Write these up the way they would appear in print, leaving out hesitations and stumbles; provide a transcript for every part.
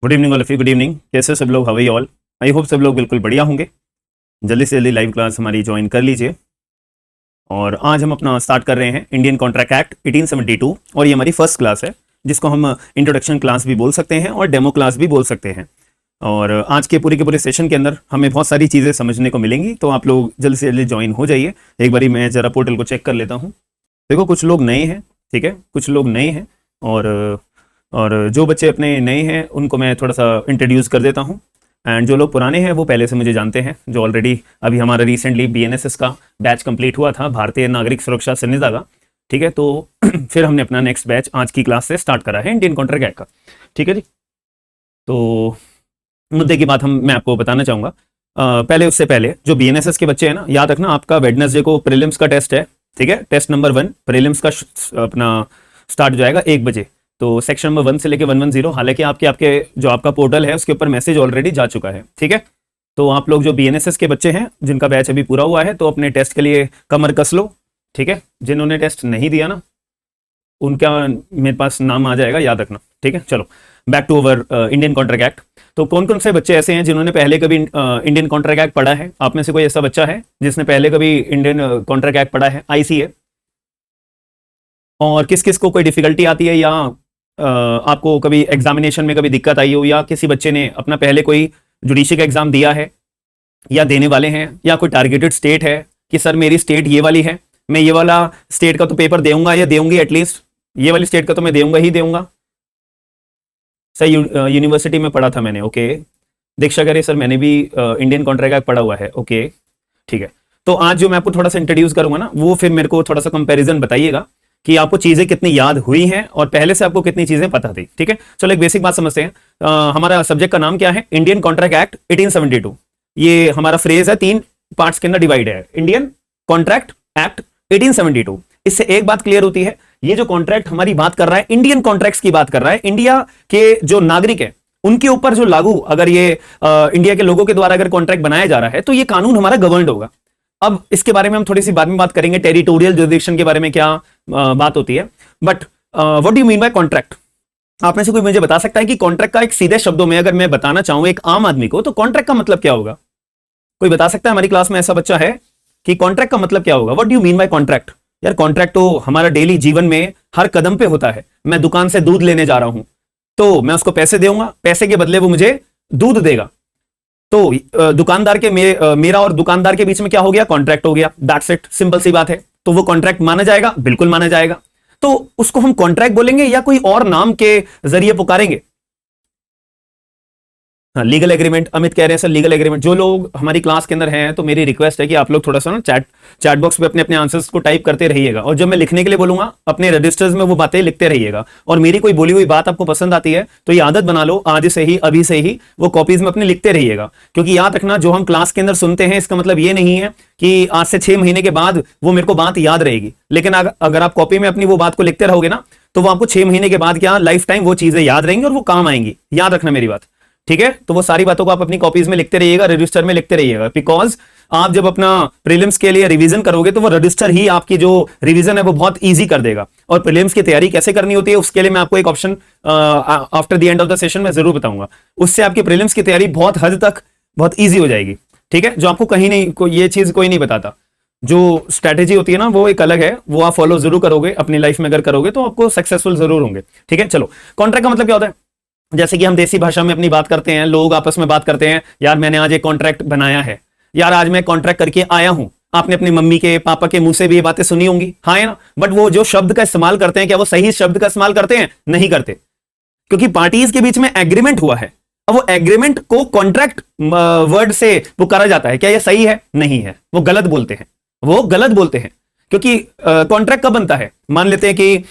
Good evening all of you. Good evening. कैसे सब लोग? How are you all? I hope सब लोग बिल्कुल बढ़िया होंगे। जल्दी से जल्दी लाइव क्लास हमारी ज्वाइन कर लीजिए। और आज हम अपना स्टार्ट कर रहे हैं इंडियन कॉन्ट्रैक्ट एक्ट 1872 और ये हमारी फर्स्ट क्लास है जिसको हम इंट्रोडक्शन क्लास भी बोल सकते हैं और डेमो क्लास भी बोल सकते हैं। और आज के पूरे सेशन के अंदर हमें बहुत सारी चीज़ें समझने को मिलेंगी, तो आप लोग जल्दी से जल्दी ज्वाइन हो जाइए। एक बारी मैं ज़रा पोर्टल को चेक कर लेता हूँ। देखो कुछ लोग नए हैं, ठीक है, कुछ लोग नए हैं और जो बच्चे अपने नए हैं उनको मैं थोड़ा सा इंट्रोड्यूस कर देता हूँ। एंड जो लोग पुराने हैं वो पहले से मुझे जानते हैं, जो ऑलरेडी अभी हमारा रिसेंटली BNSS का बैच कंप्लीट हुआ था, भारतीय नागरिक सुरक्षा संहिता का, ठीक है। तो फिर हमने अपना नेक्स्ट बैच आज की क्लास से स्टार्ट करा है इंडियन कॉन्ट्रैक्ट एक्ट का, ठीक है जी। तो मुद्दे की बात मैं आपको बताना चाहूँगा। पहले उससे पहले जो BNSS के बच्चे हैं ना, याद रखना आपका वेडनेसडे को प्रीलिम्स का टेस्ट है, ठीक है। टेस्ट नंबर 1 प्रीलिम्स का अपना स्टार्ट हो जाएगा 1 बजे। तो सेक्शन नंबर 1 से लेके 110, हालांकि आपके जो आपका पोर्टल है उसके ऊपर मैसेज ऑलरेडी जा चुका है, ठीक है। तो आप लोग जो BNSS के बच्चे हैं जिनका बैच अभी पूरा हुआ है तो अपने टेस्ट के लिए कमर कस लो, ठीक है। जिन्होंने टेस्ट नहीं दिया ना उनका मेरे पास नाम आ जाएगा, याद रखना, ठीक है। चलो back to our Indian contract act. तो कौन कौन से बच्चे ऐसे हैं जिन्होंने पहले कभी इंडियन कॉन्ट्रैक्ट एक्ट पढ़ा है? आप में से कोई ऐसा बच्चा है जिसने पहले कभी इंडियन कॉन्ट्रैक्ट एक्ट पढ़ा है? IC है। और किस किस को कोई डिफिकल्टी आती है या आपको कभी एग्जामिनेशन में कभी दिक्कत आई हो, या किसी बच्चे ने अपना पहले कोई जुडिशरी का एग्जाम दिया है या देने वाले हैं, या कोई टारगेटेड स्टेट है कि सर मेरी स्टेट ये वाली है, मैं ये वाला स्टेट का तो पेपर देऊंगा या देऊंगी, एटलीस्ट ये वाली स्टेट का तो मैं देऊंगा ही देऊंगा। सर यूनिवर्सिटी में पढ़ा था मैंने, ओके। दीक्षा करे सर मैंने भी इंडियन कॉन्ट्रैक्ट एक्ट पढ़ा हुआ है, ओके, ठीक है। तो आज जो मैं आपको थोड़ा सा इंट्रोड्यूस करूंगा ना, वो फिर मेरे को थोड़ा सा कंपैरिजन बताइएगा कि आपको चीजें कितनी याद हुई हैं और पहले से आपको कितनी चीजें पता थी, ठीक है। चलो एक बेसिक बात समझते हैं। हमारा सब्जेक्ट का नाम क्या है? Indian contract act 1872। ये हमारा फ्रेज है, 3 पार्ट्स के अंदर डिवाइड है, इंडियन कॉन्ट्रैक्ट एक्ट 1872। इससे एक बात क्लियर होती है, ये जो कॉन्ट्रैक्ट हमारी बात कर रहा है इंडियन कॉन्ट्रैक्ट्स की बात कर रहा है, इंडिया के जो नागरिक है उनके ऊपर जो लागू, अगर ये इंडिया के लोगों के द्वारा अगर कॉन्ट्रैक्ट बनाया जा रहा है तो ये कानून हमारा गवर्नड होगा। अब इसके बारे में हम थोड़ी सी बाद में बात करेंगे, टेरिटोरियल जुरिडिक्शन के बारे में क्या बात होती है। But what do you mean by contract? आप में से कोई मुझे बता सकता है कि कॉन्ट्रैक्ट का एक सीधे शब्दों में अगर मैं बताना चाहूं एक आम आदमी को, तो कॉन्ट्रैक्ट का मतलब क्या होगा? कोई बता सकता है? हमारी क्लास में ऐसा बच्चा है कि कॉन्ट्रैक्ट का मतलब क्या होगा? What do you mean by contract? यार कॉन्ट्रैक्ट तो हमारा डेली जीवन में हर कदम पे होता है। मैं दुकान से दूध लेने जा रहा हूं तो मैं उसको पैसे दूंगा, पैसे के बदले वो मुझे दूध देगा। तो दुकानदार के मेरा और दुकानदार के बीच में क्या हो गया? कॉन्ट्रैक्ट हो गया। दैट्स इट, सिंपल सी बात है। तो वो कॉन्ट्रैक्ट माना जाएगा? बिल्कुल माना जाएगा। तो उसको हम कॉन्ट्रैक्ट बोलेंगे या कोई और नाम के जरिए पुकारेंगे? हाँ, लीगल एग्रीमेंट। अमित कह रहे हैं सर लीगल एग्रीमेंट। जो लोग हमारी क्लास के अंदर हैं तो मेरी रिक्वेस्ट है कि आप लोग थोड़ा सा ना चैट बॉक्स पे अपने अपने आंसर्स को टाइप करते रहिएगा, और जब मैं लिखने के लिए बोलूंगा अपने रजिस्टर्स में वो बातें लिखते रहिएगा। और मेरी कोई बोली हुई बात आपको पसंद आती है तो ये आदत बना लो, आज से ही, अभी से ही वो कॉपीज में अपने लिखते रहिएगा। क्योंकि याद रखना, जो हम क्लास के अंदर सुनते हैं इसका मतलब ये नहीं है कि आज से 6 महीने के बाद वो मेरे को बात याद रहेगी। लेकिन अगर आप कॉपी में अपनी वो बात को लिखते रहोगे ना, तो वो आपको 6 महीने के बाद क्या, लाइफ टाइम वो चीजें याद रहेंगी और वो काम आएंगी। याद रखना मेरी बात, ठीक है। तो वो सारी बातों को आप अपनी कॉपीज में लिखते रहिएगा, रजिस्टर में लिखते रहिएगा। बिकॉज आप जब अपना प्रीलिम्स के लिए रिवीजन करोगे तो वो रजिस्टर ही आपकी जो रिवीजन है वो बहुत इजी कर देगा। और प्रीलिम्स की तैयारी कैसे करनी होती है उसके लिए मैं आपको एक option after the end of the session में जरूर बताऊंगा। उससे आपकी प्रीलिम्स की तैयारी बहुत हद तक बहुत ईजी हो जाएगी, ठीक है। जो आपको कहीं नहीं, ये चीज कोई नहीं बताता। जो स्ट्रैटेजी होती है ना वो एक अलग है, वो आप फॉलो जरूर करोगे अपनी लाइफ में, अगर करोगे तो आपको सक्सेसफुल जरूर होंगे, ठीक है। चलो, कॉन्ट्रैक्ट का मतलब क्या होता है? जैसे कि हम देसी भाषा में अपनी बात करते हैं, लोग आपस में बात करते हैं, यार मैंने आज एक कॉन्ट्रैक्ट बनाया है, यार आज मैं कॉन्ट्रैक्ट करके आया हूं। आपने अपनी मम्मी के पापा के मुंह से भी ये बातें सुनी होंगी, हाँ है ना। बट वो जो शब्द का इस्तेमाल करते हैं, क्या वो सही शब्द का इस्तेमाल करते हैं? नहीं करते, क्योंकि पार्टीज के बीच में एग्रीमेंट हुआ है। अब वो एग्रीमेंट को कॉन्ट्रैक्ट वर्ड से पुकारा जाता है, क्या ये सही है? नहीं है, वो गलत बोलते हैं, वो गलत बोलते हैं। क्योंकि कॉन्ट्रैक्ट कब बनता है? मान लेते हैं कि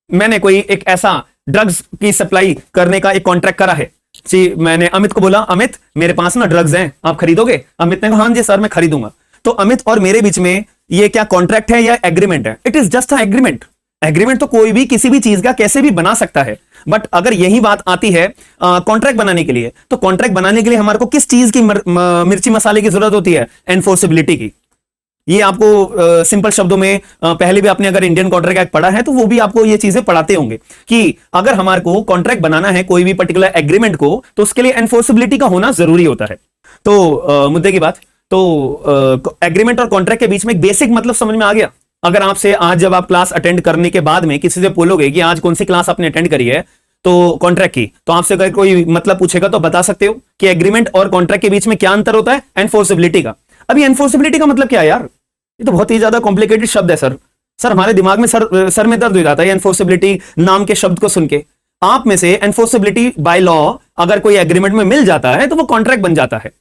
मैंने कोई एक ऐसा ड्रग्स की सप्लाई करने का एक कॉन्ट्रैक्ट करा है जी। मैंने अमित को बोला, अमित मेरे पास ना ड्रग्स हैं, आप खरीदोगे? अमित ने कहा हाँ जी सर मैं खरीदूंगा। तो अमित और मेरे बीच में ये क्या कॉन्ट्रैक्ट है या एग्रीमेंट है? It is just a agreement. Agreement तो कोई भी किसी भी चीज का कैसे भी बना सकता है। बट अगर यही बात आती है कॉन्ट्रैक्ट बनाने के लिए, तो कॉन्ट्रैक्ट बनाने के लिए हमारे को किस चीज की मिर्ची मसाले की जरूरत होती है? एनफोर्सेबिलिटी की। ये आपको सिंपल शब्दों में पहले भी आपने अगर इंडियन कॉन्ट्रैक्ट एक्ट पढ़ा है तो वो भी आपको ये चीजें पढ़ाते होंगे कि अगर हमारे को कॉन्ट्रैक्ट बनाना है कोई भी पर्टिकुलर एग्रीमेंट को तो उसके लिए एनफोर्सेबिलिटी का होना जरूरी होता है। तो मुद्दे की बात, तो एग्रीमेंट और कॉन्ट्रैक्ट के बीच में एक बेसिक मतलब समझ में आ गया। अगर आपसे आज जब आप क्लास अटेंड करने के बाद में किसी से बोलोगे कि आज कौन सी क्लास आपने अटेंड करी है तो कॉन्ट्रैक्ट की, तो आपसे अगर कोई मतलब पूछेगा तो बता सकते हो कि एग्रीमेंट और कॉन्ट्रैक्ट के बीच में क्या अंतर होता है? एनफोर्सेबिलिटी का। अभी एनफोर्सेबिलिटी का मतलब क्या है यार? ये तो बहुत ही ज्यादा कॉम्प्लिकेटेड शब्द है सर हमारे दिमाग में सर में दर्द हो जाता है एनफोर्सेबिलिटी नाम के शब्द को सुन के। आप में से एनफोर्सेबिलिटी बाय लॉ अगर कोई एग्रीमेंट में मिल जाता है तो वो कॉन्ट्रैक्ट बन जाता है।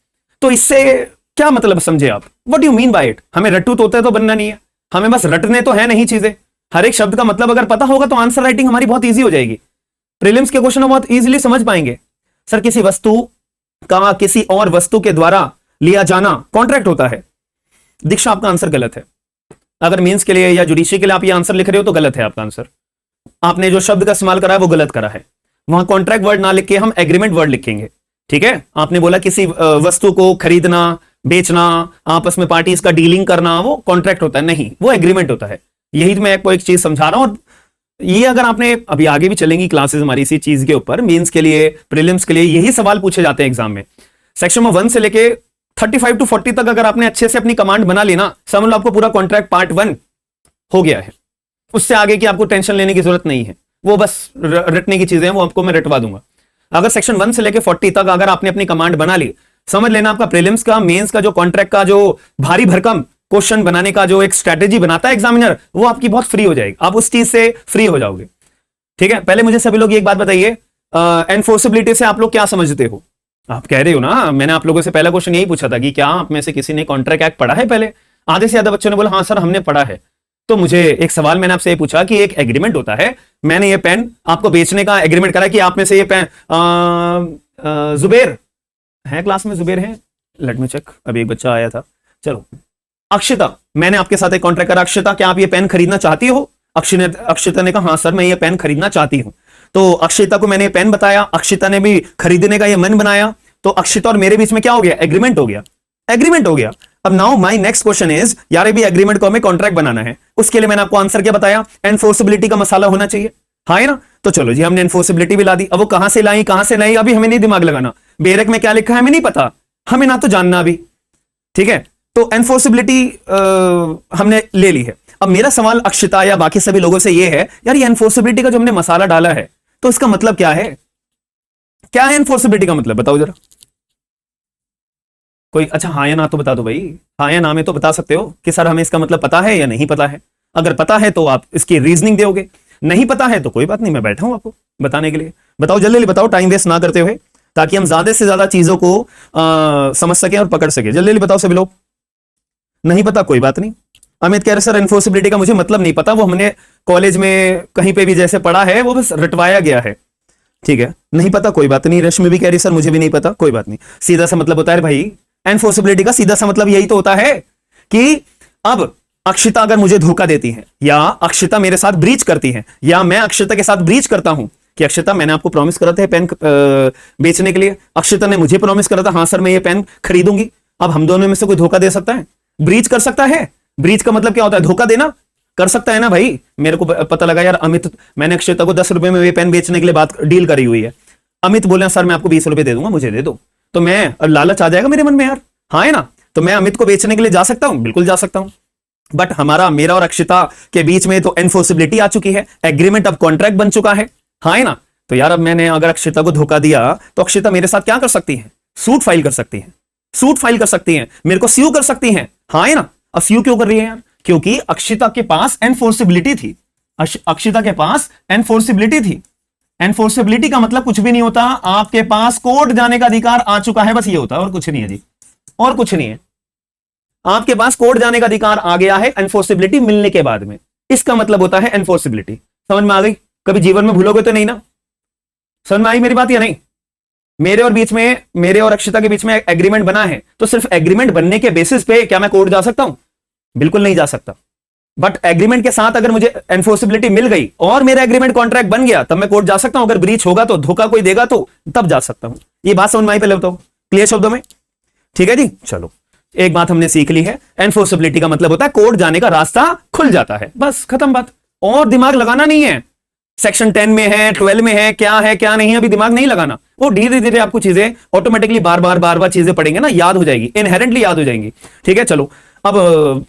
तो इससे क्या मतलब समझे आप? What do you mean by it? हमें रट्टू तोते तो बनना नहीं है, हमें बस रटने तो है नहीं चीजें। हर एक शब्द का मतलब अगर पता होगा तो आंसर राइटिंग हमारी बहुत ईजी हो जाएगी, प्रीलिम्स के क्वेश्चन बहुत इजीली समझ पाएंगे। सर किसी वस्तु का किसी और वस्तु के द्वारा लिया जाना कॉन्ट्रैक्ट होता है। दीक्षा आपका आंसर गलत है। अगर मेंस के लिए या जुडिशरी के लिए आप ये आंसर लिख रहे हो तो गलत है आपका आंसर। आपने जो शब्द का इस्तेमाल करा है वो गलत करा है। वहां कॉन्ट्रैक्ट वर्ड ना लिख के हम एग्रीमेंट वर्ड लिखेंगे, ठीक है? आपने बोला किसी वस्तु को खरीदना, बेचना, आपस में पार्टीज का डीलिंग करना, वो कॉन्ट्रैक्ट होता है नहीं, वो एग्रीमेंट होता है। यही तो मैं आपको एक चीज समझा रहा हूं। और ये अगर आपने अभी आगे भी चलेंगी क्लासेस हमारी इसी चीज के ऊपर, मेंस के लिए, प्रीलिम्स के लिए यही सवाल पूछे जाते हैं एग्जाम में। सेक्शन में 1 से लेके 35 to 40 तक अगर आपने अच्छे से अपनी कमांड बना लेना, समझ लो आपको पूरा कॉन्ट्रैक्ट पार्ट 1 हो गया है। उससे आगे की आपको टेंशन लेने की जरूरत नहीं है, वो बस रटने की चीजें हैं, वो आपको मैं रटवा दूंगा। अगर सेक्शन 1 से लेके 40 तक अगर आपने अपनी कमांड बना ली, समझ लेना आपका प्रीलिम्स का, मेंस का जो कॉन्ट्रैक्ट का जो भारी भरकम क्वेश्चन बनाने का जो एक स्ट्रेटेजी बनाता है एग्जामिनर, वो आपकी बहुत फ्री हो जाएगी, आप उस चीज से फ्री हो जाओगे, ठीक है? पहले मुझे सभी लोग एक बात बताइए, एनफोर्सेबिलिटी से आप लोग क्या समझते हो? आप कह रहे हो ना, मैंने आप लोगों से पहला क्वेश्चन यही पूछा था कि क्या आप में से किसी ने कॉन्ट्रैक्ट एक्ट पढ़ा है पहले? आधे से ज्यादा बच्चों ने बोला हाँ सर हमने पढ़ा है। तो मुझे एक सवाल मैंने आपसे ये पूछा कि एक एग्रीमेंट होता है, मैंने ये पेन आपको बेचने का एग्रीमेंट करा कि आप में से ये पेन जुबेर है, क्लास में जुबेर है, लेट मी चेक, अभी एक बच्चा आया था, चलो अक्षिता, मैंने आपके साथ एक कॉन्ट्रैक्ट करा, अक्षिता क्या आप ये पेन खरीदना चाहती हो? अक्षिता ने कहा हाँ सर मैं ये पेन खरीदना चाहती हूं। तो अक्षिता को मैंने ये पेन बताया, अक्षिता ने भी खरीदने का ये मन बनाया, तो अक्षिता और मेरे बीच में क्या हो गया? एग्रीमेंट हो गया, एग्रीमेंट हो गया। अब now my next question is, यार भी एग्रीमेंट को हमें कॉन्ट्रैक्ट बनाना है, उसके लिए मैंने आपको आंसर क्या बताया? एनफोर्सेबिलिटी का मसाला होना चाहिए, हाँ है ना? तो चलो जी हमने एनफोर्सेबिलिटी भी ला दी। अब वो कहां से लाई अभी हमें नहीं दिमाग लगाना, बेरक में क्या लिखा है हमें नहीं पता, हमें ना तो जानना अभी, ठीक है? तो एनफोर्सेबिलिटी हमने ले ली है। अब मेरा सवाल अक्षिता या बाकी सभी लोगों से यह है, यार ये एनफोर्सेबिलिटी का जो हमने मसाला डाला है तो इसका मतलब क्या है? क्या है एनफोर्सेबिलिटी का मतलब? बताओ जरा कोई। अच्छा हाँ या ना तो बता दो भाई, हाँ या ना में तो बता सकते हो कि सर हमें इसका मतलब पता है या नहीं पता है। अगर पता है तो आप इसकी रीजनिंग दोगे, नहीं पता है तो कोई बात नहीं, मैं बैठा हूं आपको बताने के लिए। बताओ जल्दी जल्दी बताओ, टाइम वेस्ट ना करते हुए, ताकि हम ज्यादा से ज्यादा चीजों को समझ सके और पकड़ सके। जल्दी जल्दी बताओ सभी लोग। नहीं पता कोई बात नहीं। अमित कह रहे सर एनफोर्सेबिलिटी का मुझे मतलब नहीं पता, वो हमने कॉलेज में कहीं पे भी जैसे पढ़ा है वो बस रटवाया गया है, ठीक है? नहीं पता कोई बात नहीं। रश्मि भी कह रही सर मुझे भी नहीं पता, कोई बात नहीं। सीधा सा मतलब होता है भाई, एनफोर्सेबिलिटी का सीधा सा मतलब यही तो होता है कि अब अक्षिता अगर मुझे धोखा देती है, या अक्षिता मेरे साथ ब्रीच करती है, या मैं अक्षिता के साथ ब्रीच करता हूं कि अक्षिता मैंने आपको प्रॉमिस करा था पेन बेचने के लिए, अक्षिता ने मुझे प्रॉमिस करा था हाँ सर मैं ये पेन खरीदूंगी। अब हम दोनों में से कोई धोखा दे सकता है? ब्रीच कर सकता है? ब्रीच का मतलब क्या होता है? धोखा देना। कर सकता है ना भाई? मेरे को पता लगा यार अमित, मैंने अक्षिता को 10 रुपए में ये पेन बेचने के लिए बात डील करी हुई है, अमित बोले सर मैं आपको 20 रुपए दे दूंगा, मुझे दे दो, तो मैं लालच आ जाएगा मेरे मन में यार, हाँ है ना? तो मैं अमित को बेचने के लिए जा सकता हूं, बिल्कुल जा सकता हूं। बट मेरा और अक्षिता के बीच में तो एनफोर्सेबिलिटी आ चुकी है, एग्रीमेंट अब कॉन्ट्रैक्ट बन चुका है, हाँ है ना? तो यार अब मैंने अगर अक्षिता को धोखा दिया तो अक्षिता मेरे साथ क्या कर सकती है? सूट फाइल कर सकती है, सूट फाइल कर सकती है, मेरे को स्यू कर सकती है, हाँ है ना? अब स्यू क्यों कर रही है यार? क्योंकि अक्षिता के पास एनफोर्सेबिलिटी थी, अक्षिता के पास एनफोर्सेबिलिटी थी। एनफोर्सेबिलिटी का मतलब कुछ भी नहीं होता, आपके पास कोर्ट जाने का अधिकार आ चुका है, बस ये होता है, और कुछ नहीं है जी, और कुछ नहीं है। आपके पास कोर्ट जाने का अधिकार आ गया है एनफोर्सेबिलिटी मिलने के बाद में, इसका मतलब होता है एनफोर्सेबिलिटी। समझ में आ गई? कभी जीवन में भूलोगे तो नहीं ना? समझ में आई मेरी बात या नहीं? मेरे और अक्षिता के बीच में एग्रीमेंट बना है, तो सिर्फ एग्रीमेंट बनने के बेसिस पे क्या मैं कोर्ट जा सकता हूं? बिल्कुल नहीं जा सकता। बट एग्रीमेंट के साथ अगर मुझे एनफोर्सेबिलिटी मिल गई और मेरा एग्रीमेंट कॉन्ट्रैक्ट बन गया, तब मैं कोर्ट जा सकता हूं। अगर ब्रीच होगा तो, धोखा कोई देगा तो, तब जा सकता हूं। ये बात समझ में आई? पहले बताओ क्लियर शब्दों में, ठीक है जी? चलो एक बात हमने सीख ली है, एनफोर्सेबिलिटी का मतलब होता है कोर्ट जाने का रास्ता खुल जाता है, बस खत्म बात। और दिमाग लगाना नहीं है, सेक्शन 10 में है, 12 में है क्या नहीं है, अभी दिमाग नहीं लगाना। वो धीरे धीरे आपको चीजें ऑटोमेटिकली बार बार चीजें पढ़ेंगे ना, याद हो जाएगी, इनहेरेंटली याद हो जाएंगी। ठीक है, चलो अब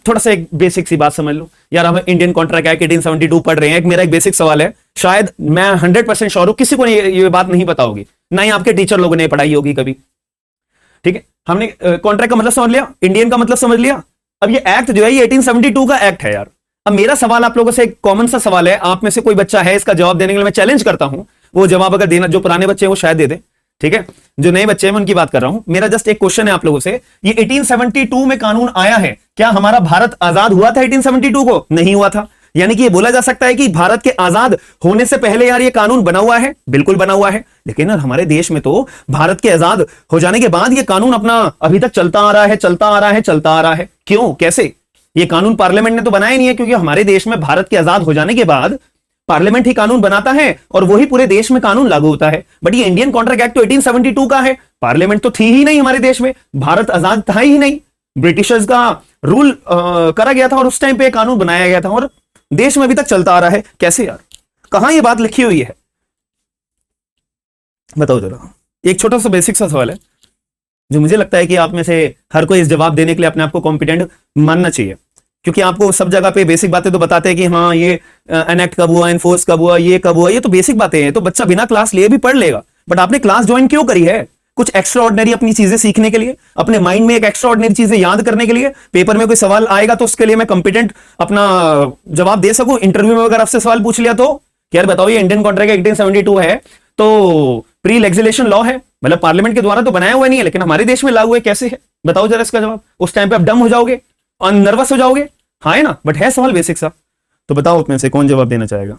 थोड़ा सा एक बेसिक सी बात समझ लो यार। हम इंडियन कॉन्ट्रैक्ट एक्ट 1872 पढ़ रहे हैं। मेरा एक बेसिक सवाल है, शायद मैं 100% श्योर हूं किसी को ये बात नहीं पता होगी, ना ही आपके टीचर लोगों ने पढ़ाई होगी कभी। ठीक है, हमने कॉन्ट्रैक्ट का मतलब समझ लिया, इंडियन का मतलब समझ लिया। अब ये एक्ट जो है ये 1872 का एक्ट है यार। अब मेरा सवाल आप लोगों से एक कॉमन सा सवाल है, आप में से कोई बच्चा है इसका जवाब देने के लिए मैं चैलेंज करता हूं। वो जवाब अगर देना, जो पुराने बच्चे हैं वो शायद दे दे, ठीक है, जो नए बच्चे हैं मैं उनकी बात कर रहा हूं। मेरा जस्ट एक क्वेश्चन है आप लोगों से, ये 1872 में कानून आया है, क्या हमारा भारत आजाद हुआ था 1872 को? नहीं हुआ था। यानी कि ये बोला जा सकता है कि भारत के आजाद होने से पहले यार ये कानून बना हुआ है, बिल्कुल बना हुआ है। लेकिन यार हमारे देश में तो भारत के आजाद हो जाने के बाद ये कानून अपना अभी तक चलता आ रहा है, चलता आ रहा है, चलता आ रहा है। क्यों, कैसे? ये कानून पार्लियामेंट ने तो बनाया नहीं है, क्योंकि हमारे देश में भारत के आजाद हो जाने के बाद पार्लियामेंट ही कानून बनाता है और वही पूरे देश में कानून लागू होता है। बट ये इंडियन कॉन्ट्रैक्ट एक्ट तो 1872 का है, पार्लियामेंट तो थी ही नहीं हमारे देश में, भारत आजाद था ही नहीं, ब्रिटिशर्स का रूल करा गया था और उस टाइम पे कानून बनाया गया था और देश में अभी तक चलता आ रहा है। कैसे यार, कहां ये बात लिखी हुई है, बताओ जरा। एक छोटा सा बेसिक सा सवाल है जो मुझे लगता है कि आप में से हर कोई इस जवाब देने के लिए अपने आप को कॉम्पिटेंट मानना चाहिए, क्योंकि आपको सब जगह पे बेसिक बातें तो बताते हैं कि हाँ ये एनेक्ट कब हुआ, एनफोर्स कब हुआ, ये कब हुआ, ये तो बेसिक बातें हैं, तो बच्चा बिना क्लास लिए भी पढ़ लेगा। बट आपने क्लास ज्वाइन क्यों करी है? कुछ एक्स्ट्रा ऑर्डिनरी अपनी चीजें सीखने के लिए, अपने माइंड में एक एक्स्ट्रा ऑर्डिनरी चीजें याद करने के लिए, पेपर में कोई सवाल आएगा तो उसके लिए मैं कॉम्पिटेंट अपना जवाब दे सकूं। इंटरव्यू में अगर आपसे सवाल पूछ लिया तो यार बताओ ये इंडियन कॉन्ट्रैक्ट 1872 है तो प्री लेजिस्लेशन लॉ है, मतलब पार्लियामेंट के द्वारा तो बनाया हुआ नहीं है, लेकिन हमारे देश में लागू है, कैसे है बताओ जरा इसका जवाब। उस टाइम पे आप डम हो जाओगे और नर्वस हो जाओगे, हाँ है ना, बट है सवाल बेसिक सा। तो बताओ उसमें से कौन जवाब देना चाहेगा।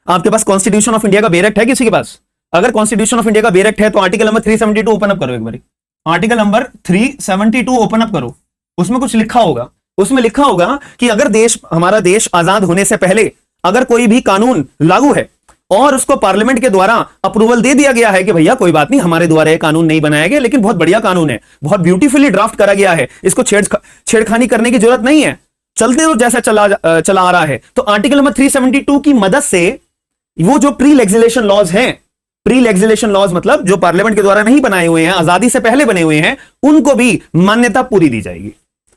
आपके पास कॉन्स्टिट्यूशन ऑफ इंडिया का बेरेक्ट है किसी के पास? अगर कॉन्स्टिट्यूशन ऑफ इंडिया का बेरेक्ट है तो आर्टिकल नंबर 372 ओपन अप करो एक बार। आर्टिकल नंबर 372 ओपन अप करो, उसमें कुछ लिखा होगा। उसमें लिखा होगा कि अगर देश, हमारा देश आजाद होने से पहले अगर कोई भी कानून लागू है और उसको पार्लियामेंट के द्वारा अप्रूवल दे दिया गया है कि भैया कोई बात नहीं, हमारे द्वारा ये कानून नहीं बनाया गया, लेकिन बहुत बढ़िया कानून है, बहुत ब्यूटीफुली ड्राफ्ट करा गया है, इसको छेड़खानी करने की जरूरत नहीं है, चलते हो जैसा चला आ रहा है। तो आर्टिकल नंबर 372 की मदद से वो जो प्री लेजिस्लेशन लॉज हैं, प्री लेजिस्लेशन लॉज मतलब जो पार्लियामेंट के द्वारा नहीं बनाए हुए हैं, आजादी से पहले बने हुए हैं, उनको भी मान्यता पूरी दी जाएगी,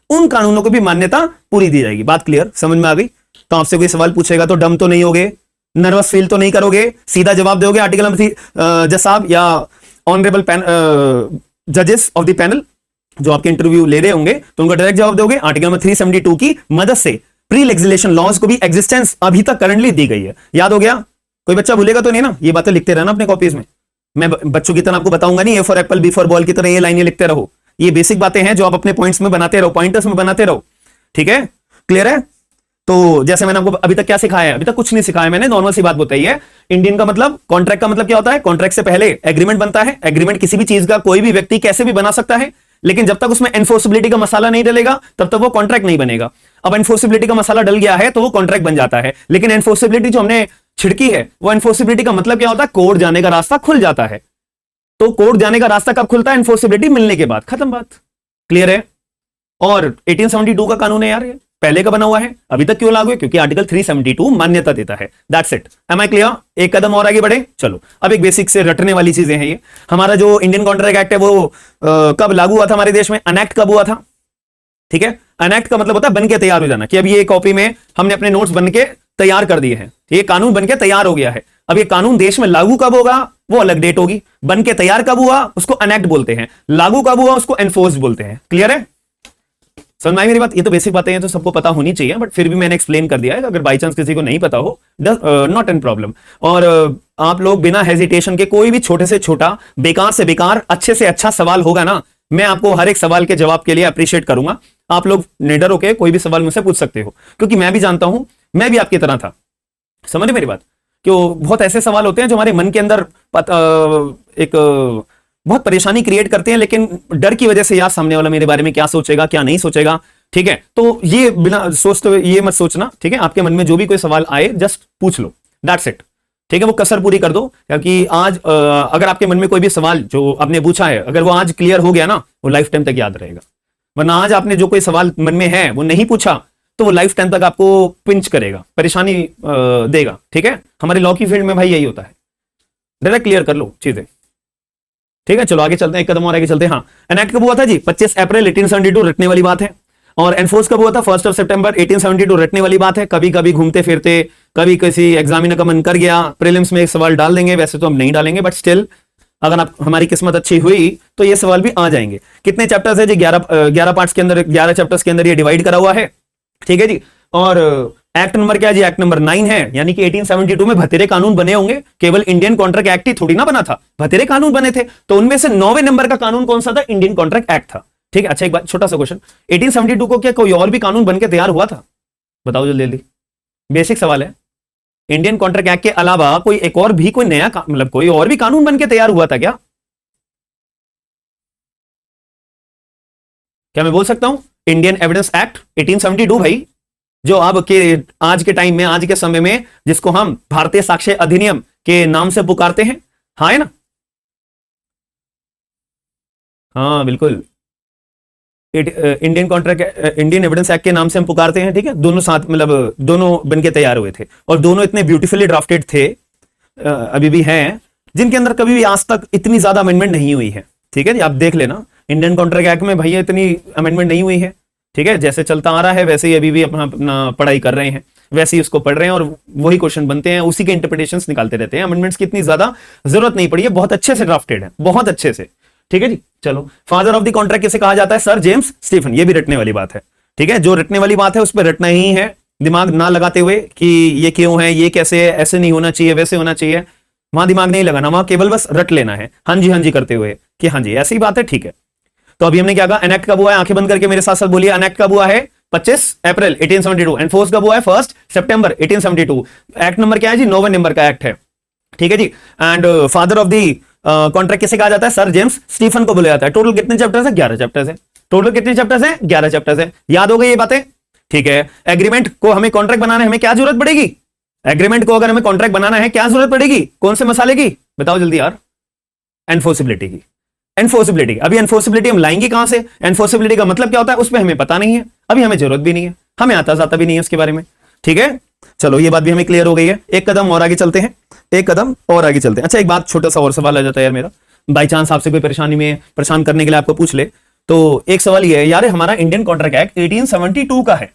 उन कानूनों को भी मान्यता पूरी दी जाएगी। बात क्लियर, समझ में आ गई? तो आपसे कोई सवाल पूछेगा तो डम तो नहीं होगे, नर्वस फील तो नहीं करोगे, सीधा जवाब दोगे आर्टिकल नंबर 3 जज साहब या ऑनरेबल जजेस ऑफ द पैनल जो आपके इंटरव्यू ले रहे होंगे तो उनका डायरेक्ट जवाब दोगे। आर्टिकल नंबर 372 की मदद से प्री लेजिस्लेशन लॉज को भी एग्जिस्टेंस अभी तक करंटली दी गई है। याद हो गया? कोई बच्चा भूलेगा तो नहीं ना? ये बातें लिखते रहना अपने कॉपीज में, मैं बच्चों की तरह आपको बताऊंगा नहीं, A for apple B for ball की तरह ये लाइनें लिखते रहो। ये बेसिक बातें हैं जो आप अपने पॉइंट्स में बनाते रहो, पॉइंटर्स में बनाते रहो, ठीक है? क्लियर है? तो जैसे मैंने आपको अभी तक क्या सिखाया है? अभी तक कुछ नहीं सिखाया मैंने, नॉर्मल सी बात बताई है। इंडियन का मतलब, कॉन्ट्रैक्ट का मतलब क्या होता है? कॉन्ट्रैक्ट से पहले एग्रीमेंट बनता है। एग्रीमेंट किसी भी चीज का कोई भी व्यक्ति कैसे भी बना सकता है, लेकिन जब तक उसमें एनफोर्सिबिलिटी का मसाला नहीं डलेगा तब तक वो कॉन्ट्रैक्ट नहीं बनेगा। अब एनफोर्सिबिलिटी का मसाला डल गया है तो वो कॉन्ट्रैक्ट बन जाता है, लेकिन एनफोर्सिबिलिटी जो हमने छिड़की है वो एनफोर्सिबिलिटी का मतलब क्या होता है? कोर्ट जाने का रास्ता खुल जाता है। तो कोर्ट जाने का रास्ता कब खुलता है? एनफोर्सिबिलिटी मिलने के बाद, खत्म बात। क्लियर है? और 1872 का कानून है यार, ये पहले का बना हुआ है, अभी तक क्यों लागू है? क्योंकि आर्टिकल 372 मान्यता देता है। That's it. Am I clear? एक कदम और आगे बढ़े, चलो। अब एक बेसिक से रटने वाली चीजें हैं ये। हमारा जो इंडियन कॉन्ट्रैक्ट एक्ट है वो कब लागू हुआ था हमारे देश में? अनएक्ट कब हुआ था? ठीक है, अनएक्ट का मतलब होता है बन के तैयार हो जाना, कि अब ये कॉपी में हमने अपने नोट्स बन के तैयार कर दिए हैं, ये कानून बन के तैयार हो गया है। अब ये कानून देश में लागू कब होगा वो अलग डेट होगी। बन के तैयार कब हुआ उसको अनएक्ट बोलते हैं, लागू कब हुआ उसको एनफोर्स्ड बोलते हैं। क्लियर है? समझ में आई मेरी बात? ये तो बेसिक बातें हैं तो सबको पता होनी चाहिए, बट फिर भी मैंने एक्सप्लेन कर दिया है, अगर बाई चांस किसी को नहीं पता हो, नॉट एन प्रॉब्लम। और आप लोग बिना हेजिटेशन के कोई भी छोटे से छोटा, बेकार से बेकार, अच्छे से अच्छा सवाल होगा ना, मैं आपको हर एक सवाल के जवाब के लिए अप्रिशिएट करूंगा। आप लोग निडर होकर कोई भी सवाल मुझसे पूछ सकते हो, क्योंकि मैं भी जानता हूं, मैं भी आपकी तरह था। समझ मेरी बात? क्यों बहुत ऐसे सवाल होते हैं जो हमारे मन के अंदर एक बहुत परेशानी क्रिएट करते हैं, लेकिन डर की वजह से यार सामने वाला मेरे बारे में क्या सोचेगा क्या नहीं सोचेगा, ठीक है? तो ये बिना सोचते हुए ये मत सोचना, ठीक है? आपके मन में जो भी कोई सवाल आए जस्ट पूछ लो, दैट्स इट, ठीक है, वो कसर पूरी कर दो, क्योंकि आज अगर आपके मन में कोई भी सवाल जो आपने पूछा है, अगर वो आज क्लियर हो गया ना, वो लाइफ टाइम तक याद रहेगा। वरना आज आपने जो कोई सवाल मन में है वो नहीं पूछा, तो वो लाइफ टाइम तक आपको पिंच करेगा, परेशानी देगा। ठीक है, हमारे लॉ की फील्ड में भाई यही होता है। डायरेक्ट क्लियर कर लो चीजें। ठीक है, चलो आगे चलते हैं, एक कदम और आगे चलते हैं। हाँ, एनएक्ट कब हुआ था जी? 25 अप्रैल 1872, रटने वाली बात है। और एनफोर्स कब हुआ था? 1 सितंबर 1872, रटने वाली बात है। कभी कभी घूमते फिरते, कभी किसी एग्जामिनर का मन कर गया, प्रीलिम्स में एक सवाल डाल देंगे, वैसे तो हम नहीं डालेंगे, बट स्टिल अगर आप हमारी किस्मत अच्छी हुई तो ये सवाल भी आ जाएंगे। कितने चैप्टर्स है जी? 11 पार्ट्स के अंदर, 11 चैप्टर्स के अंदर ये डिवाइड करा हुआ है। ठीक है जी। और एक्ट नंबर क्या है जी? एक्ट नंबर 9 है, यानी कि 1872 में भतेरे कानून बने होंगे। केवल इंडियन कॉन्ट्रैक्ट एक्ट ही थोड़ी ना बना था, भतेरे कानून बने थे। तो उनमें से 9वें नंबर का कानून कौन सा था? इंडियन कॉन्ट्रैक्ट एक्ट था। ठीक है, अच्छा एक बात, छोटा सा क्वेश्चन, 1872 को क्या कोई और भी कानून बनकर तैयार हुआ था? बताओ जल्दी जल्दी, बेसिक सवाल है। इंडियन कॉन्ट्रैक्ट एक्ट के अलावा कोई एक और भी कोई नया मतलब कोई और भी कानून बनकर तैयार हुआ था क्या? क्या मैं बोल सकता हूं इंडियन एविडेंस एक्ट 1872 भाई, जो अब के आज के टाइम में, आज के समय में, जिसको हम भारतीय साक्ष्य अधिनियम के नाम से पुकारते हैं। हाँ है ना? हाँ बिल्कुल, Indian contract, Indian evidence act के नाम से हम पुकारते हैं। ठीक है, दोनों साथ मतलब दोनों बनके तैयार हुए थे, और दोनों इतने ब्यूटीफुली ड्राफ्टेड थे, अभी भी हैं, जिनके अंदर कभी भी आज तक इतनी ज्यादा अमेंडमेंट नहीं हुई है। ठीक है जी, आप देख लेना, इंडियन कॉन्ट्रैक्ट एक्ट में भैया इतनी अमेंडमेंट नहीं हुई है। ठीक है, जैसे चलता आ रहा है वैसे ही अभी भी अपना अपना पढ़ाई कर रहे हैं, वैसे ही उसको पढ़ रहे हैं, और वही क्वेश्चन बनते हैं, उसी के इंटरप्रिटेशंस निकालते रहते हैं। अमेंडमेंट्स की इतनी ज्यादा जरूरत नहीं पड़ी है, बहुत अच्छे से ड्राफ्टेड है, बहुत अच्छे से। ठीक है जी, चलो, फादर ऑफ द कॉन्ट्रैक्ट किसे कहा जाता है? Sir James Stephen. ये भी रटने वाली बात है। ठीक है, जो रटने वाली बात है उस पर रटना ही है, दिमाग ना लगाते हुए कि ये क्यों है, ये कैसे है, ऐसे नहीं होना चाहिए, वैसे होना चाहिए, वहां दिमाग नहीं लगाना, वहां केवल बस रट लेना है, हाँ जी करते हुए कि हाँ जी ऐसी बात है। ठीक है, तो अभी हमने क्या कहा? एनएक्ट कब हुआ है? आंखें बंद करके मेरे साथ साथ बोलिए, एनएक्ट कब हुआ है? 25 अप्रैल 1872। एनफोर्स कब हुआ है? 1 सितंबर 1872। एक्ट नंबर क्या है जी? 9वें नंबर का एक्ट है। ठीक है जी। And father of the contract किसे कहा जाता है? सर जेम्स स्टीफन को बोला जाता है। टोटल कितने चैप्टर्स है? 11 चैप्टर्स है। टोटल कितने चैप्टर्स है? 11 चैप्टर्स है। याद हो गई ये बातें? ठीक है, एग्रीमेंट को हमें कॉन्ट्रैक्ट बनाना है, हमें क्या जरूरत पड़ेगी? एग्रीमेंट को अगर हमें कॉन्ट्रैक्ट बनाना है, क्या जरूरत पड़ेगी? कौन से मसाले की? बताओ जल्दी यार। एनफोर्सिबिलिटी की। एनफोर्सिबिलिटी, अभी एनफोर्सिबिलिटी हम लाएंगे कहां से? एनफोर्सिबिलिटी का मतलब क्या होता है उस पर हमें पता नहीं है, अभी हमें जरूरत भी नहीं है, हमें आता जाता भी नहीं है उसके बारे में। ठीक है, चलो ये बात भी हमें क्लियर हो गई है। एक कदम और आगे चलते हैं, एक कदम और आगे चलते हैं। अच्छा एक बात, छोटा सा और सवाल आ जाता है यार मेरा, बाई चांस आपसे कोई परेशानी में परेशान करने के लिए आपको पूछ ले, तो एक सवाल ये है यार, हमारा इंडियन कॉन्ट्रैक्ट एक्ट 1872 का है।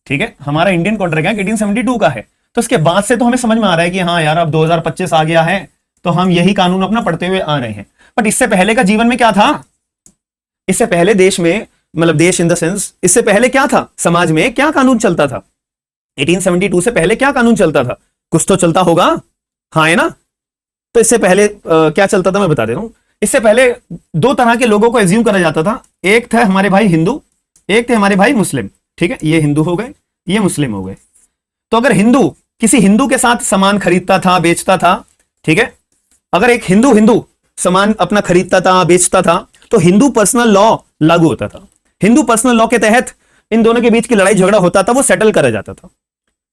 ठीक है, हमारा इंडियन कॉन्ट्रैक्ट एक्ट 1872 का है, तो इसके बाद से तो हमें समझ में आ रहा है कि हाँ यार अब 2025 आ गया है, तो हम यही कानून अपना पढ़ते हुए आ रहे हैं। बट इससे पहले का जीवन में क्या था? इससे पहले देश में, मतलब देश इन द सेंस, इससे पहले क्या था? समाज में क्या कानून चलता था? 1872 से पहले क्या कानून चलता था? कुछ तो चलता होगा, हाँ है ना? तो इससे पहले क्या चलता था मैं बता दे रहा हूं। इससे पहले दो तरह के लोगों को एज्यूम करा जाता था, एक थे हमारे भाई हिंदू, एक थे हमारे भाई मुस्लिम। ठीक है, ये हिंदू हो गए, ये मुस्लिम हो गए। तो अगर हिंदू किसी हिंदू के साथ सामान खरीदता था, बेचता था, ठीक है, अगर एक हिंदू हिंदू सामान अपना खरीदता था, बेचता था, तो हिंदू पर्सनल लॉ लागू होता था। हिंदू पर्सनल लॉ के तहत इन दोनों के बीच की लड़ाई झगड़ा होता था, वो सेटल करा जाता था।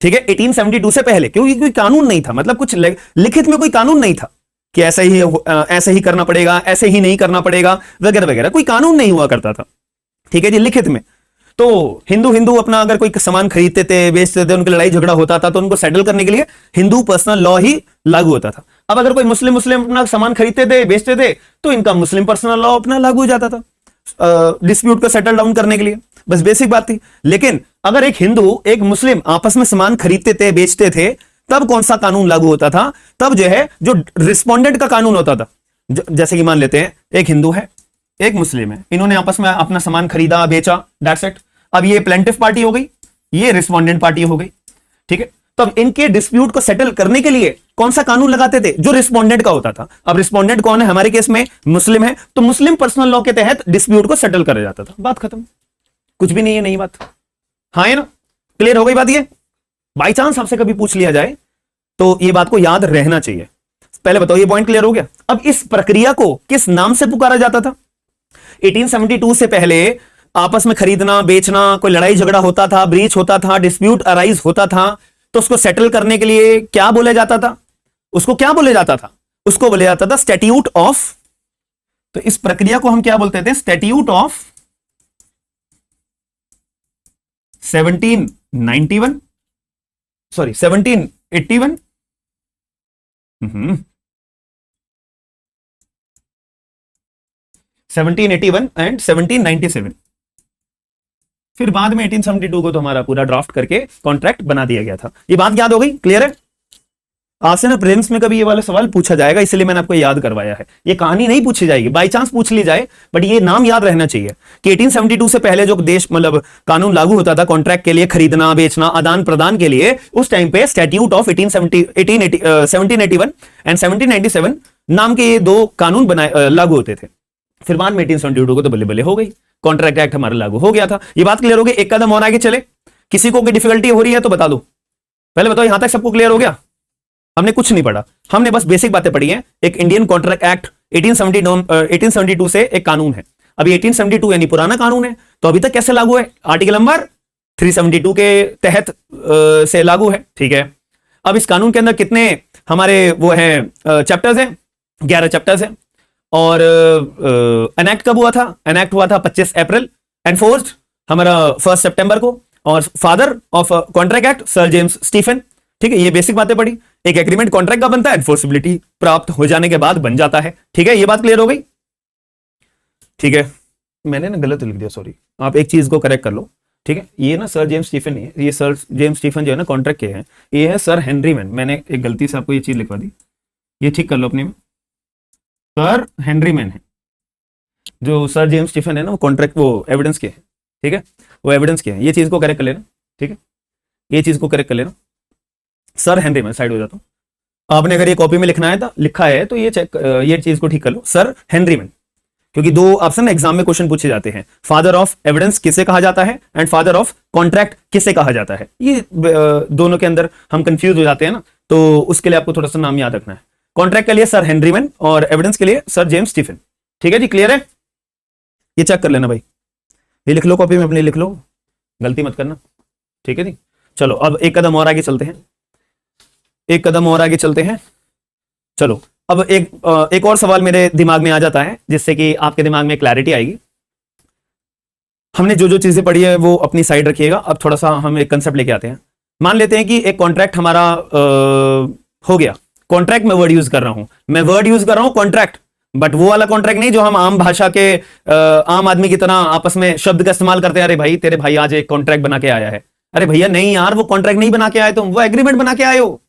ठीक है, 1872 से पहले, क्योंकि कोई कानून नहीं था, मतलब कुछ लिखित में कोई कानून नहीं था कि ऐसे ही करना पड़ेगा, ऐसे ही नहीं करना पड़ेगा, वगैरह वगैरह, कोई कानून नहीं हुआ करता था। ठीक है जी, लिखित में। तो हिंदू हिंदू अपना अगर कोई सामान खरीदते थे, बेचते थे, उनकी लड़ाई झगड़ा होता था, तो उनको सेटल करने के लिए हिंदू पर्सनल लॉ ही लागू होता था। अब अगर कोई मुस्लिम मुस्लिम अपना सामान खरीदते थे, बेचते थे, तो इनका मुस्लिम पर्सनल लॉ अपना लागू हो जाता था डिस्प्यूट को सेटल डाउन करने के लिए। बस बेसिक बात थी। लेकिन अगर एक हिंदू एक मुस्लिम आपस में सामान खरीदते थे, बेचते थे, तब कौन सा कानून लागू होता था? तब जो है जो रिस्पोंडेंट का कानून होता था। जैसे कि मान लेते हैं एक हिंदू है, एक मुस्लिम है, इन्होंने आपस में अपना सामान खरीदा, बेचा, दैट्स इट। अब ये प्लेंटिफ पार्टी हो गई, ये रिस्पोंडेंट पार्टी हो गई। ठीक है, तो अब इनके डिस्प्यूट को सेटल करने के लिए कौन सा कानून लगाते थे? जो रिस्पोंडेंट का होता था। अब रिस्पोंडेंट कौन है? हमारे केस में मुस्लिम है, तो मुस्लिम पर्सनल लॉ के तहत डिस्प्यूट को सेटल करा जाता था। बात खत्म, कुछ भी नहीं है, नई बात। हाँ है ना? क्लियर हो गई बात? ये बाई चांस आपसे कभी पूछ लिया जाए तो ये बात को याद रहना चाहिए। पहले बताओ, ये पॉइंट क्लियर हो गया? अब इस प्रक्रिया को किस नाम से पुकारा जाता था? 1872 से पहले आपस में खरीदना, बेचना, कोई लड़ाई झगड़ा होता था, ब्रीच होता था, डिस्प्यूट अराइज होता था, तो उसको सेटल करने के लिए क्या बोला जाता था? उसको क्या बोले जाता था? उसको बोले जाता था स्टैट्यूट ऑफ, तो इस प्रक्रिया को हम क्या बोलते थे? Statute of 1791, sorry 1781, 1781 and 1797। फिर बाद में 1872 को तो हमारा पूरा ड्राफ्ट करके कॉन्ट्रैक्ट बना दिया गया था। ये बात याद हो गई? क्लियर है? आपसे ना प्रीलिम्स में कभी ये वाला सवाल पूछा जाएगा, इसलिए मैंने आपको याद करवाया है। ये कहानी नहीं पूछी जाएगी, बाई चांस पूछ ली जाए, बट ये नाम याद रहना चाहिए कि 1872 से पहले जो देश मतलब कानून लागू होता था कॉन्ट्रैक्ट के लिए, खरीदना बेचना आदान प्रदान के लिए, उस टाइम पे स्टैट्यूट ऑफ 1781 एंड 1797 नाम के ये दो कानून बनाए लागू होते थे। फिर बाद में 1872 को तो बल्ले बल्ले हो गई, कॉन्ट्रैक्ट एक्ट हमारा लागू हो गया था। ये बात क्लियर हो गई? एक कदम और आगे चले, किसी को कोई डिफिकल्टी हो रही है तो बता दो, पहले बताओ यहां तक सबको क्लियर हो गया? हमने कुछ नहीं पढ़ा, हमने बस बेसिक बातें पढ़ी हैं। एक इंडियन कॉन्ट्रैक्ट एक्ट 1872 से एक कानून है। अभी 1872 यानी पुराना कानून है, तो अभी तक कैसे लागू है? आर्टिकल नंबर 372 के तहत से लागू है। ठीक है, अब इस कानून के अंदर कितने हमारे वो हैं चैप्टर्स हैं? 11 चैप्टर्स हैं। और एनेक्ट कब हुआ था? एनेक्ट हुआ था 25 अप्रैल, एनफोर्स्ड हमारा 1 सितंबर को। और father of contract act sir James Stephen. ठीक है, ये बेसिक बातें पढ़ी। एक एग्रीमेंट कॉन्ट्रैक्ट का बनता है, एनफोर्सिबिलिटी प्राप्त हो जाने के बाद बन जाता है। ठीक है, ये बात क्लियर हो गई? ठीक है, मैंने ना गलत लिख दिया, सॉरी, आप एक चीज को करेक्ट कर लो। ठीक है, ये ना सर जेम्स स्टीफन नहीं है, ये सर जेम्स स्टीफन जो है ना कॉन्ट्रैक्ट के हैं, ये है सर हेनरी मैन। मैंने एक गलती से आपको ये चीज लिखवा दी, ये ठीक कर लो अपने में। सर हेनरी मैन है, जो सर जेम्स स्टीफन है ना वो कॉन्ट्रैक्ट वो एविडेंस के हैं। ठीक है, वो एविडेंस के हैं, ये चीज को करेक्ट कर लेना। ठीक है, ये चीज को करेक्ट कर लेना। सर हेनरी मैन, साइड हो जाता हूं। आपने अगर ये कॉपी में लिखना है तो लिखा है तो ये चेक, ये चीज को ठीक कर लो, सर हेनरी मैन। क्योंकि दो ऑप्शन एग्जाम में क्वेश्चन पूछे जाते हैं, फादर ऑफ एविडेंस किसे कहा जाता है एंड फादर ऑफ कॉन्ट्रैक्ट किसे कहा जाता है। ये दोनों के अंदर हम कंफ्यूज हो जाते हैं ना, तो उसके लिए आपको थोड़ा सा नाम याद रखना है। कॉन्ट्रैक्ट के लिए सर हेनरी मैन और एविडेंस के लिए सर जेम्स स्टीफन। ठीक है जी, क्लियर है? ये चेक कर लेना भाई, ये लिख लो कॉपी में अपनी, लिख लो, गलती मत करना। ठीक है जी, चलो अब एक कदम और आगे चलते हैं, एक कदम और आगे चलते हैं। चलो अब एक और सवाल मेरे दिमाग में आ जाता है जिससे कि आपके दिमाग में क्लैरिटी आएगी। हमने जो जो चीजें पढ़ी है वो अपनी साइड रखिएगा। अब थोड़ा सा हम एक कंसेप्ट लेके आते हैं। मान लेते हैं कि एक कॉन्ट्रैक्ट हमारा हो गया। कॉन्ट्रैक्ट में वर्ड यूज कर रहा हूं, मैं वर्ड यूज कर रहा हूं कॉन्ट्रैक्ट, बट वो वाला कॉन्ट्रैक्ट नहीं जो हम आम भाषा के आम आदमी की तरह आपस में शब्द का इस्तेमाल करते हैं। अरे भाई तेरे भाई आज एक कॉन्ट्रैक्ट बना के आया है। अरे भैया नहीं यार, वो कॉन्ट्रैक्ट नहीं बना के आए, तुम वो एग्रीमेंट बना के आए हो।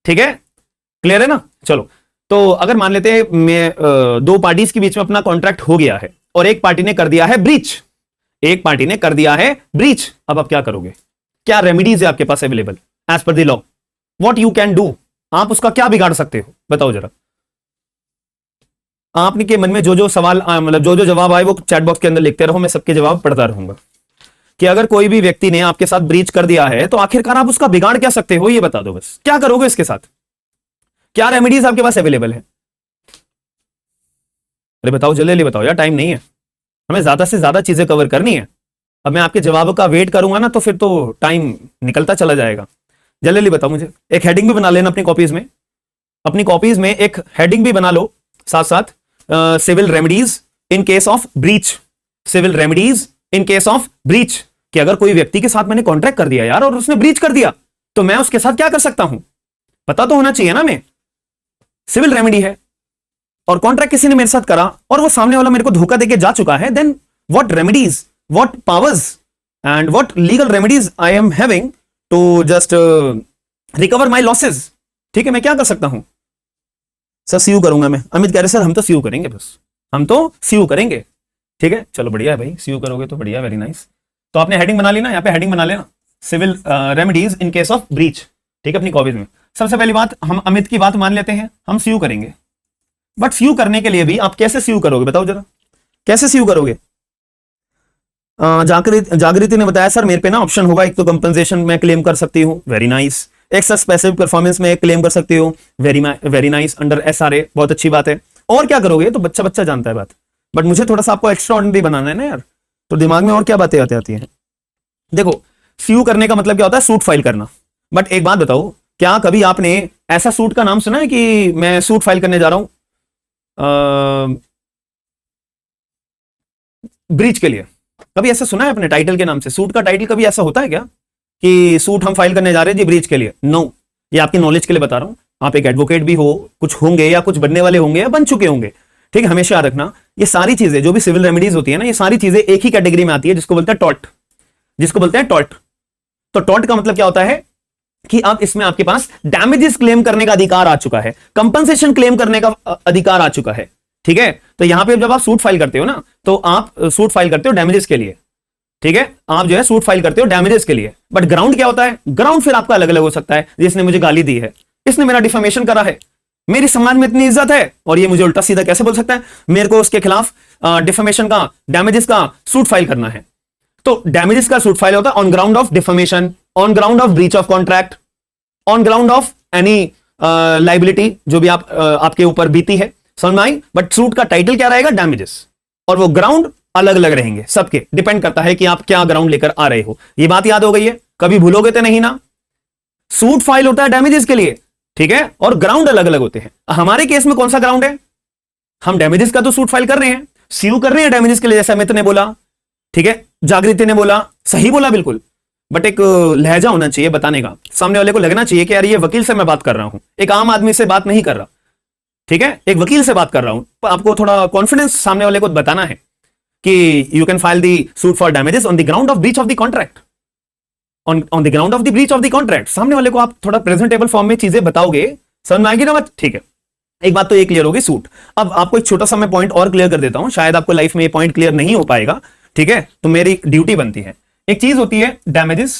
ठीक है, क्लियर है ना? चलो, तो अगर मान लेते हैं मैं दो पार्टीज के बीच में अपना कॉन्ट्रैक्ट हो गया है और एक पार्टी ने कर दिया है ब्रीच, एक पार्टी ने कर दिया है ब्रीच। अब आप क्या करोगे? क्या रेमेडीज है आपके पास available as per the law? What you can do? आप उसका क्या बिगाड़ सकते हो, बताओ जरा। आपने के मन में जो जो सवाल मतलब जो जो जवाब आए वो चैट बॉक्स के अंदर लिखते रहो, मैं सबके जवाब पढ़ता रहूंगा। कि अगर कोई भी व्यक्ति ने आपके साथ ब्रीच कर दिया है तो आखिरकार आप उसका बिगाड़ क्या सकते हो, ये बता दो बस। क्या करोगे इसके साथ? क्या रेमेडीज आपके पास अवेलेबल है? अरे बताओ, जल्दी बताओ यार, टाइम नहीं है, हमें ज्यादा से ज्यादा चीजें कवर करनी है। अब मैं आपके जवाब का वेट करूंगा ना तो फिर तो टाइम निकलता चला जाएगा। जल्दी बताओ मुझे। एक हेडिंग भी बना लेना अपनी कॉपीज में, अपनी कॉपीज में एक हेडिंग भी बना लो साथ साथ, civil remedies in case of breach. Civil remedies in case of breach, कि अगर कोई व्यक्ति के साथ मैंने कॉन्ट्रैक्ट कर दिया यार और उसने ब्रीच कर दिया तो मैं उसके साथ क्या कर सकता हूं, पता तो होना चाहिए ना। मैं सिविल रेमेडी है और कॉन्ट्रैक्ट किसी ने मेरे साथ करा और वो सामने वाला मेरे को धोखा देके जा चुका है, then what remedies, what powers and what legal remedies I am having to just recover my losses. ठीक है, मैं क्या कर सकता हूं सर? सीयू करूंगा मैं। अमित कह रहे सर हम तो सीयू करेंगे, बस हम तो सीयू करेंगे। ठीक है, चलो बढ़िया है भाई, सीयू करोगे तो बढ़िया, वेरी नाइस। तो आपने हेडिंग बना ली ना, यहाँ पे हेडिंग बना लेना, civil remedies in case of breach. ठीक है, अपनी कॉपीज में। सबसे पहली बात, हम अमित की बात मान लेते हैं, हम सीयू करेंगे, बट सीयू करने के लिए भी आप कैसे सीयू करोगे, बताओ जरा, कैसे सीयू करोगे? जागृति ने बताया सर मेरे पे ना ऑप्शन होगा, एक तो कंपनसेशन में क्लेम कर सकती हूँ, वेरी नाइस। एक सर पैसिव परफॉर्मेंस में क्लेम कर सकती हो, वेरी नाइस, अंडर एसआरए, बहुत अच्छी बात है। और क्या करोगे? तो बच्चा बच्चा जानता है बात, बट मुझे थोड़ा सा आपको एक्स्ट्रा ऑर्डिनरी बनाना है ना यार, तो दिमाग में और क्या बातें आती हैं। देखो, सीयू करने का मतलब क्या होता है? सूट फाइल करना। बट एक बात बताओ, क्या कभी आपने ऐसा सूट का नाम सुना है कि मैं सूट फाइल करने जा रहा हूं ब्रीच के लिए? कभी ऐसा सुना है अपने टाइटल के नाम से? सूट का टाइटल कभी ऐसा होता है क्या कि सूट हम फाइल करने जा रहे हैं जी ब्रीच के लिए? नो, ये आपकी नॉलेज के लिए बता रहा हूं। आप एक एडवोकेट भी हो, कुछ होंगे या कुछ बनने वाले होंगे या बन चुके होंगे, ठीक है? हमेशा याद रखना, ये सारी चीजें जो भी सिविल रेमेडीज होती है ना, ये सारी चीजें एक ही कैटेगरी में आती है, जिसको बोलते हैं टॉर्ट, जिसको बोलते हैं टॉर्ट। तो टॉर्ट का मतलब क्या होता है कि आप इसमें आपके पास डैमेजेस क्लेम करने का अधिकार आ चुका है, कंपनसेशन क्लेम करने का अधिकार आ चुका है, ठीक है? तो यहां पे जब आप सूट फाइल करते हो ना, तो आप सूट फाइल करते हो डैमेजेस के लिए, ठीक है? आप जो है सूट फाइल करते हो डैमेजेस के लिए। बट ग्राउंड क्या होता है? ग्राउंड फिर आपका अलग अलग हो सकता है। जिसने मुझे गाली दी है, इसने मेरा डिफेमेशन करा है, मेरी समाज में इतनी इज्जत है, और ये मुझे उल्टा सीधा कैसे बोल सकता है? मेरे को उसके खिलाफ डिफेमेशन का, डैमेजेस का सूट फाइल करना है। तो डैमेजेस का सूट फाइल होता है on ground of defamation, on ground of breach of contract, on ground of any liability जो भी आपके ऊपर बीती है, समझ में आई? बट सूट का टाइटल क्या रहेगा? डैमेजेस। और वो ग्राउंड अलग अलग रहेंगे सबके, डिपेंड करता है कि आप क्या ग्राउंड लेकर आ रहे हो। ये बात याद हो गई है? कभी भूलोगे तो नहीं ना? सूट फाइल होता है डैमेजेस के लिए, ठीक है? और ग्राउंड अलग अलग होते हैं। हमारे केस में कौन सा ग्राउंड है? हम डैमेजेस का तो सूट फाइल कर रहे हैं, सीयू कर रहे हैं डैमेजेस के लिए, जैसा अमित ने बोला, ठीक है? जागृति ने बोला, सही बोला बिल्कुल। बट एक लहजा होना चाहिए बताने का, सामने वाले को लगना चाहिए कि यार ये वकील से मैं बात कर रहा हूं, एक आम आदमी से बात नहीं कर रहा, ठीक है? एक वकील से बात कर रहा हूं। तो आपको थोड़ा कॉन्फिडेंस सामने वाले को बताना है कि you can file the suit for damages on the ground of breach of the contract, on the ground of the breach of the contract. सामने वाले को आप थोड़ा प्रेजेंटेबल फॉर्म में चीजें बताओगे, समझ में आएगी ना बात? ठीक है, एक बात तो ये क्लियर होगी सूट। अब आपको एक छोटा सा मैं पॉइंट और क्लियर कर देता हूं, शायद आपको लाइफ में ये पॉइंट क्लियर नहीं हो पाएगा, ठीक है? तो मेरी ड्यूटी बनती है। एक चीज होती है डैमेजेस,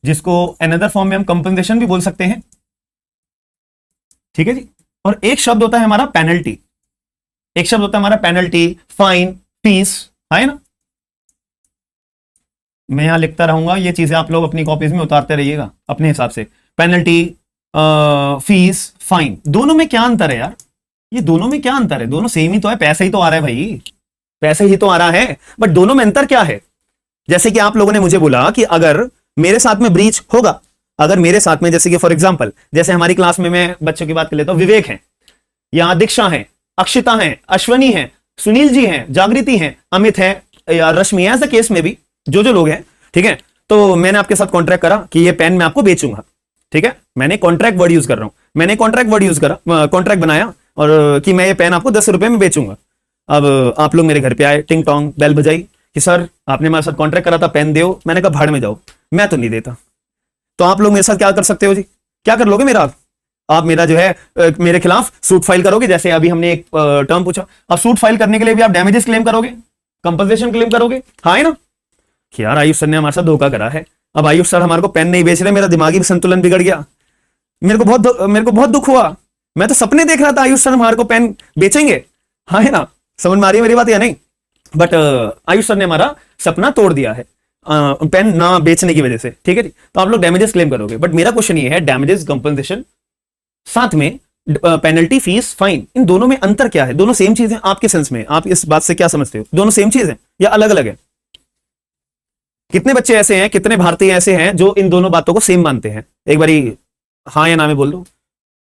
जिसको अनदर फॉर्म में हम कंपनसेशन भी बोल सकते हैं, ठीक है जी? और एक शब्द होता है हमारा पेनल्टी, एक शब्द होता है हमारा पेनल्टी, फाइन, फीस, है ना? मैं यहां लिखता रहूंगा, ये चीजें आप लोग अपनी कॉपीज में उतारते रहिएगा अपने हिसाब से। पेनल्टी, फीस, फाइन, दोनों में क्या अंतर है यार? ये दोनों में क्या अंतर है? दोनों सेम ही तो है, पैसे ही तो आ रहा है भाई, पैसे ही तो आ रहा है। बट दोनों में अंतर क्या है? जैसे कि आप लोगों ने मुझे बोला कि अगर मेरे साथ में ब्रीच होगा, अगर मेरे साथ में, जैसे कि फॉर एग्जांपल, जैसे हमारी क्लास में, मैं बच्चों की बात कर लेता हूं, विवेक है, या दीक्षा है, अक्षिता है, अश्वनी है, सुनील जी हैं, जागृति हैं, अमित है, या रश्मि है, ऐसा केस में भी जो जो लोग हैं, ठीक है? तो मैंने आपके साथ कॉन्ट्रैक्ट करा कि ये पेन मैं आपको बेचूंगा, ठीक है? मैंने कॉन्ट्रैक्ट वर्ड यूज कर रहा हूं, मैंने कॉन्ट्रैक्ट वर्ड यूज करा, कॉन्ट्रैक्ट बनाया, और कि मैं ये पेन आपको 10 रुपए में बेचूंगा। अब आप लोग मेरे घर पे आए, टिंग टोंग बेल बजाई कि सर आपने हमारे साथ कॉन्ट्रैक्ट करा था, पेन दो। मैंने कहा भाड़ में जाओ, मैं तो नहीं देता। तो आप लोग मेरे साथ क्या कर सकते हो जी? क्या कर लोगे मेरा? आप मेरा जो है मेरे खिलाफ सूट फाइल करोगे। जैसे अभी हमने एक टर्म पूछा, अब सूट फाइल करने के लिए भी आप डैमेजेस क्लेम करोगे, कंपनसेशन क्लेम करोगे, हाँ है ना? कि यार आयुष सर ने हमारे साथ धोखा करा है, अब आयुष सर हमारे को पेन नहीं बेच रहे, मेरा दिमागी संतुलन बिगड़ गया, मेरे को बहुत दुख हुआ। मैं तो सपने देख रहा था आयुष सर हमारे को पेन बेचेंगे, हाँ है ना? समझ में आ रही है मेरी बात या नहीं? बट आयुष सर ने हमारा सपना तोड़ दिया है पेन ना बेचने की वजह से, ठीक है जी? तो आप लोग डैमेजेस क्लेम करोगे। बट मेरा क्वेश्चन ये है, डैमेजेस, कंपनसेशन, साथ में पेनल्टी, फीस, फाइन, इन दोनों में अंतर क्या है? दोनों सेम चीज है आपके सेंस में? आप इस बात से क्या समझते हो? दोनों सेम चीज है या अलग अलग है? कितने बच्चे ऐसे हैं, कितने भारतीय ऐसे हैं जो इन दोनों बातों को सेम मानते हैं? एक बारी हाँ या ना में बोल दो।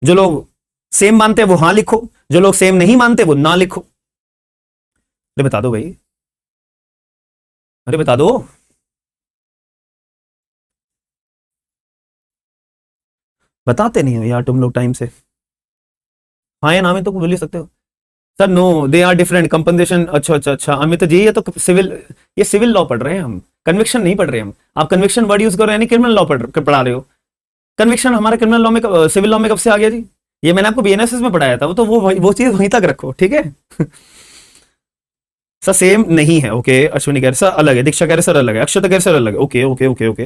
जो लोग सेम मानते हैं वो हाँ लिखो, जो लोग सेम नहीं मानते वो ना लिखो। अरे बता दो भाई, अरे बता दो। बताते नहीं हो यार तुम लोग टाइम से। हाँ या ना में तो बोल ही सकते हो। Sir no, they are different compensation. अच्छा अच्छा अच्छा अमित जी, ये तो सिविल, ये सिविल लॉ पढ़ रहे हैं हम, कन्विक्शन नहीं पढ़ रहे हम। आप कन्विक्शन वर्ड यूज कर रहे हैं, यानी क्रिमिनल लॉ पढ़ा रहे हो। कन्विक्शन हमारे क्रिमिनल लॉ में, सिविल लॉ में कब से आ गया जी? ये मैंने आपको बीएनएसएस में पढ़ाया था, वो तो वो चीज वहीं तक रखो, ठीक है? सर सेम नहीं है, ओके। अश्विनी कह रहे सर अलग है, दीक्षा कह रहे सर अलग है, अक्षता कह रहे सर अलग है, ओके ओके ओके ओके।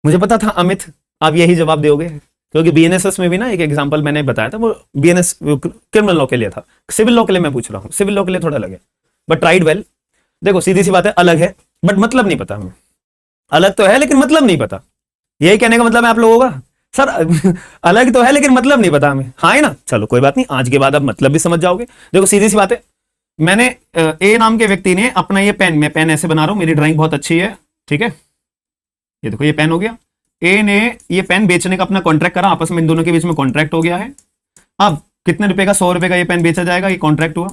मुझे पता था अमित आप यही जवाब दोगे, क्योंकि बीएनएसएस में भी ना एक एग्जांपल मैंने बताया था, वो बीएनएस क्रिमिनल लॉ के लिए था, सिविल लॉ के लिए मैं पूछ रहा हूँ, सिविल लॉ के लिए थोड़ा अलग है। But tried well. देखो सीधी सी बात है, अलग है बट मतलब नहीं पता हमें। अलग तो है लेकिन मतलब नहीं पता, यही कहने का मतलब है आप लोगों का। सर अलग तो है लेकिन मतलब नहीं पता हमें, हाँ है ना? चलो कोई बात नहीं, आज के बाद आप मतलब भी समझ जाओगे। देखो सीधी सी बात है, मैंने ए नाम के व्यक्ति ने अपना ये पेन, मैं पेन ऐसे बना रहा हूं, मेरी ड्राइंग बहुत अच्छी है, ठीक है? ये देखो ये पेन हो गया, ए ने ये पेन बेचने का अपना कॉन्ट्रैक्ट करा, आपस में इन दोनों के बीच में कॉन्ट्रैक्ट हो गया है। अब कितने रुपए का, 100 रुपए का ये पेन बेचा जाएगा, ये कॉन्ट्रैक्ट हुआ।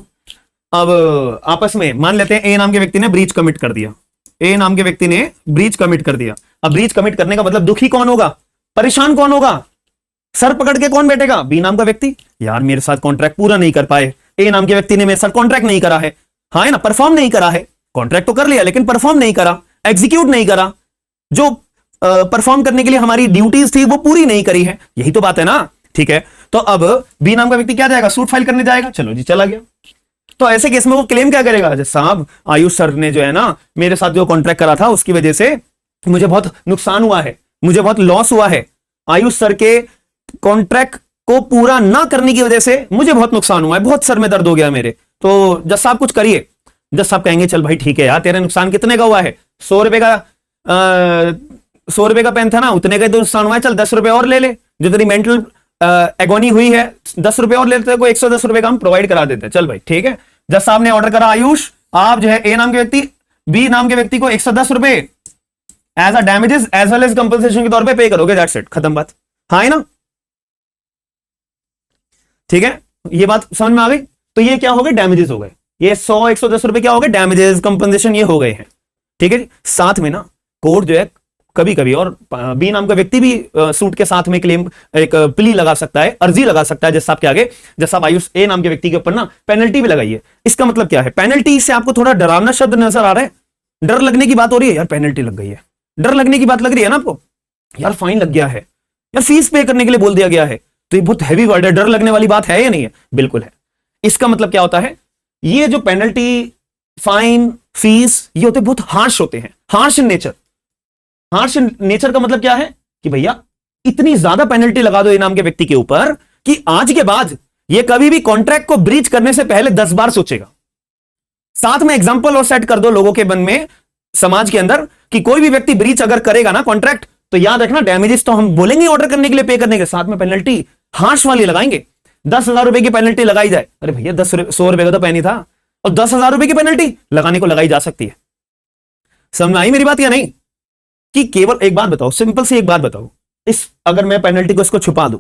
अब आपस में मान लेते हैं ए नाम के व्यक्ति ने ब्रीच कमिट कर दिया, ए नाम के व्यक्ति ने ब्रीच कमिट कर दिया। अब ब्रीच कमिट करने का मतलब दुखी कौन होगा, परेशान कौन होगा, सर पकड़ के कौन बैठेगा, बी नाम का व्यक्ति। यार मेरे साथ कॉन्ट्रैक्ट पूरा नहीं कर पाए, ए नाम के व्यक्ति ने मेरे साथ कॉन्ट्रैक्ट नहीं करा है, हाँ है ना, परफॉर्म नहीं करा है, कॉन्ट्रैक्ट तो कर लिया लेकिन परफॉर्म नहीं करा, एग्जीक्यूट नहीं करा, जो परफॉर्म करने के लिए हमारी ड्यूटीज थी वो पूरी नहीं करी है, यही तो बात है ना। ठीक है, तो अब बी नाम का व्यक्ति क्या जाएगा, सूट फाइल करने जाएगा, चलो जी चला गया। तो ऐसे केस में वो क्लेम क्या करेगा, साहब आयुष सर ने जो है ना मेरे साथ जो कॉन्ट्रैक्ट करा था उसकी वजह से मुझे बहुत नुकसान हुआ है, मुझे बहुत लॉस हुआ है, आयुष सर के कॉन्ट्रैक्ट को पूरा ना करने की वजह से मुझे बहुत नुकसान हुआ है, बहुत सर में दर्द हो गया मेरे, तो जज साहब कुछ करिए। जज साहब कहेंगे चल भाई ठीक है यार, तेरा नुकसान कितने का हुआ है, 100 रुपए का 100 रुपए का पेन था ना, उतने का तो नुकसान हुआ है, चल 10 रुपए और ले ले, जो तेरी मेंटल एगोनी हुई है 10 रुपए और लेते को 110 रुपए का हम प्रोवाइड करा देते हैं, चल भाई ठीक है। जज साहब ने ऑर्डर करा, आयुष आप जो है ए नाम के व्यक्ति बी नाम के व्यक्ति को 110 रुपए as a damages as well as compensation के तौर पे पे करोगे, दैट्स इट, खत्म बात, हाँ है ना। ठीक है, ये बात समझ में आ गई। तो ये क्या हो गए, डैमेजेस हो गए, ये 100-110 रुपए क्या हो गए, डैमेजेस कंपनसेशन ये हो गए हैं। ठीक है जी, साथ में ना कोर्ट जो है कभी कभी, और बी नाम का व्यक्ति भी सूट के साथ में क्लेम एक प्ली लगा सकता है, अर्जी लगा सकता है जज साहब के आगे, जज साहब आयुष ए नाम के व्यक्ति के ऊपर ना पेनल्टी भी लगाइए। इसका मतलब क्या है, पेनल्टी से आपको थोड़ा डरावना शब्द नजर आ रहा है, डर लगने की बात हो रही है, यार पेनल्टी लग गई है, डर लगने की बात लग रही है ना आपको, यार फाइन लग गया है, यार फीस पे करने के लिए बोल दिया गया है, तो ये बहुत हैवी वर्ड है, डर लगने वाली बात है या नहीं है, बिल्कुल है। इसका मतलब क्या होता है, ये जो पेनल्टी फाइन फीस ये होते बहुत हार्श होते हैं, harsh in nature. Harsh nature का मतलब क्या है कि भैया इतनी ज्यादा पेनल्टी लगा दो ए नाम के व्यक्ति के ऊपर कि आज के बाद ये कभी भी कॉन्ट्रैक्ट को ब्रीच करने से पहले 10 बार सोचेगा। साथ में एग्जांपल और सेट कर दो लोगों के मन में, समाज के अंदर, कि कोई भी व्यक्ति ब्रीच अगर करेगा ना कॉन्ट्रैक्ट, तो याद रखना डैमेजेस तो हम बोलेंगे ऑर्डर करने के लिए पे करने के, साथ में पेनल्टी हार्श वाली लगाएंगे। 10,000 रुपए की पेनल्टी लगाई जाए, अरे भैया 100 रुपए का तो पेन ही था, और 10,000 रुपए की पेनल्टी लगाने को लगाई जा सकती है। समझ में आई मेरी बात या नहीं, कि केवल एक बात बताओ, सिंपल सी एक बात बताओ, इस अगर मैं पेनल्टी को इसको छुपा दूं,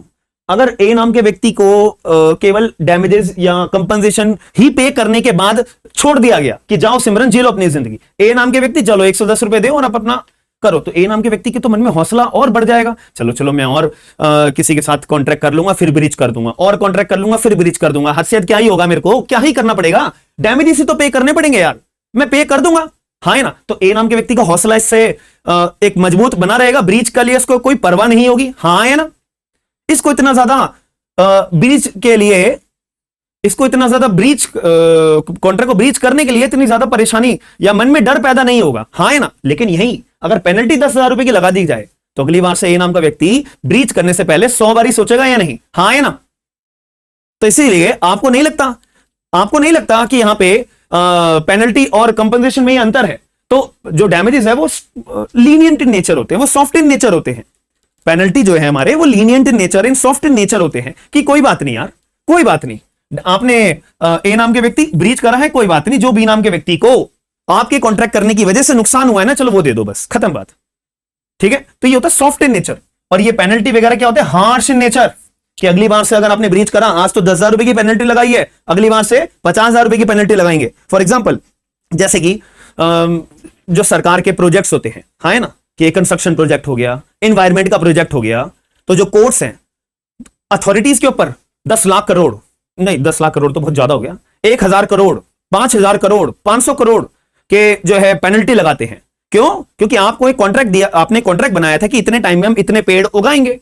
अगर ए नाम के व्यक्ति को केवल डैमेजेस या कंपनसेशन ही पे करने के बाद छोड़ दिया गया कि जाओ सिमरन जी लो अपनी जिंदगी, ए नाम के व्यक्ति चलो 110 रुपए दे और आप अपना करो, तो ए नाम के व्यक्ति के तो मन में हौसला और बढ़ जाएगा, चलो चलो मैं और किसी के साथ कॉन्ट्रैक्ट कर लूंगा फिर ब्रीच कर दूंगा, और कॉन्ट्रैक्ट कर लूंगा फिर ब्रीच कर दूंगा, हद क्या ही होगा, मेरे को क्या ही करना पड़ेगा, डैमेजेस ही तो पे करने पड़ेंगे यार, मैं पे कर दूंगा, हाँ है ना। तो ए नाम के व्यक्ति का हौसला इससे एक मजबूत बना रहेगा, ब्रीच का लिए इसको कोई परवाह नहीं होगी, हाँ है ना। इसको इतना ज्यादा ब्रीच के लिए, इसको इतना ज्यादा ब्रीच कॉन्ट्रैक्ट को ब्रीच करने के लिए इतनी ज्यादा परेशानी या मन में डर पैदा नहीं होगा, हाँ है ना। लेकिन यही अगर पेनल्टी 10,000 रुपए की लगा दी जाए तो अगली बार से ए नाम का व्यक्ति ब्रीच करने से पहले 100 बार ही सोचेगा या नहीं, हाँ है ना। तो इसीलिए आपको नहीं लगता कि यहां पे पेनल्टी और कंपनसेशन में ये अंतर है। तो जो डैमेजेस है वो लीनियंट इन नेचर होते हैं, वो सॉफ्ट इन नेचर होते हैं। पेनल्टी जो है हमारे वो lenient in nature, in soft in nature होते हैं कि कोई बात नहीं यार, कोई बात नहीं, आपने ए नाम के व्यक्ति ब्रीच करा है, कोई बात नहीं, जो बी नाम के व्यक्ति को आपके कॉन्ट्रैक्ट करने की वजह से नुकसान हुआ है ना, चलो वो दे दो, बस खत्म बात, ठीक है। तो ये होता है सॉफ्ट इन नेचर। और ये पेनल्टी वगैरह क्या होता है, हार्श इन नेचर, कि अगली बार से अगर आपने ब्रीच करा, आज तो 10,000 रुपए की पेनल्टी लगाई है, अगली बार से 50,000 रुपए की पेनल्टी लगाएंगे। फॉर एग्जाम्पल जैसे कि जो सरकार के प्रोजेक्ट्स होते हैं, हाँ है ना, कि कंस्ट्रक्शन प्रोजेक्ट हो गया, एनवायरमेंट का प्रोजेक्ट हो गया, तो जो कोर्ट्स हैं अथॉरिटीज के ऊपर 10 लाख करोड़, नहीं 10 लाख करोड़ तो बहुत ज्यादा हो गया, 1,000 करोड़, 5,000 करोड़, 500 करोड़ के जो है पेनल्टी लगाते हैं। क्यों? क्योंकि आपको एक कॉन्ट्रैक्ट दिया, आपने कॉन्ट्रैक्ट बनाया था कि इतने टाइम में हम इतने पेड़ उगाएंगे,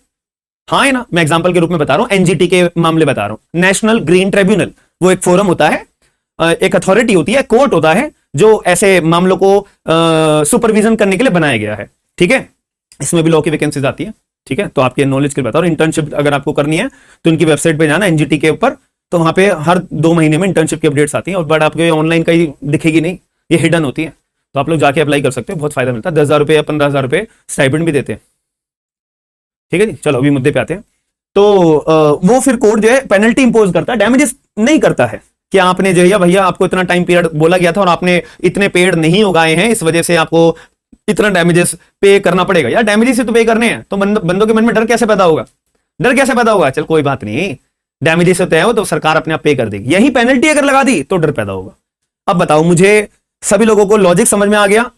हाँ है ना। मैं एग्जांपल के रूप में बता रहा हूं, एनजीटी के मामले बता रहा हूं, नेशनल ग्रीन ट्रिब्यूनल, वो एक फोरम होता है, एक अथॉरिटी होती है, कोर्ट होता है, जो ऐसे मामलों को सुपरविजन करने के लिए बनाया गया है, ठीक है। इसमें भी लॉ की वैकेंसीज आती है, ठीक है। तो आपके नॉलेज के लिए बता रहा हूं, इंटर्नशिप अगर आपको करनी है तो उनकी वेबसाइट पे जाना एनजीटी के ऊपर, तो वहां पे हर 2 महीने में इंटर्नशिप की अपडेट्स आती हैं, और बट आपको ऑनलाइन कहीं दिखेगी नहीं, ये हिडन होती है, तो आप लोग जाके अप्लाई कर सकते हो, बहुत फायदा मिलता है, 10,000 रुपए या 15,000 रुपए स्टाइपेंड भी देते हैं, ठीक है जी। चलो अभी मुद्दे पे आते हैं। तो वो फिर कोर्ट जो है पेनल्टी इंपोज करता है, डैमेजेस नहीं करता है कि आपने जो है भैया आपको इतना टाइम पीरियड बोला गया था और आपने इतने पेड़ नहीं उगाए हैं, इस वजह से आपको इतना डैमेजेस पे करना पड़ेगा यार, डैमेजेस से तो पे करने हैं, तो बंदों के मन में डर कैसे पैदा होगा, डर कैसे पैदा होगा, चल कोई बात नहीं, डैमेजेस होते हैं वो तो सरकार अपने आप पे कर देगी, यही पेनल्टी अगर लगा दी तो डर पैदा होगा। अब बताओ मुझे, सभी लोगों को लॉजिक समझ में आ गया?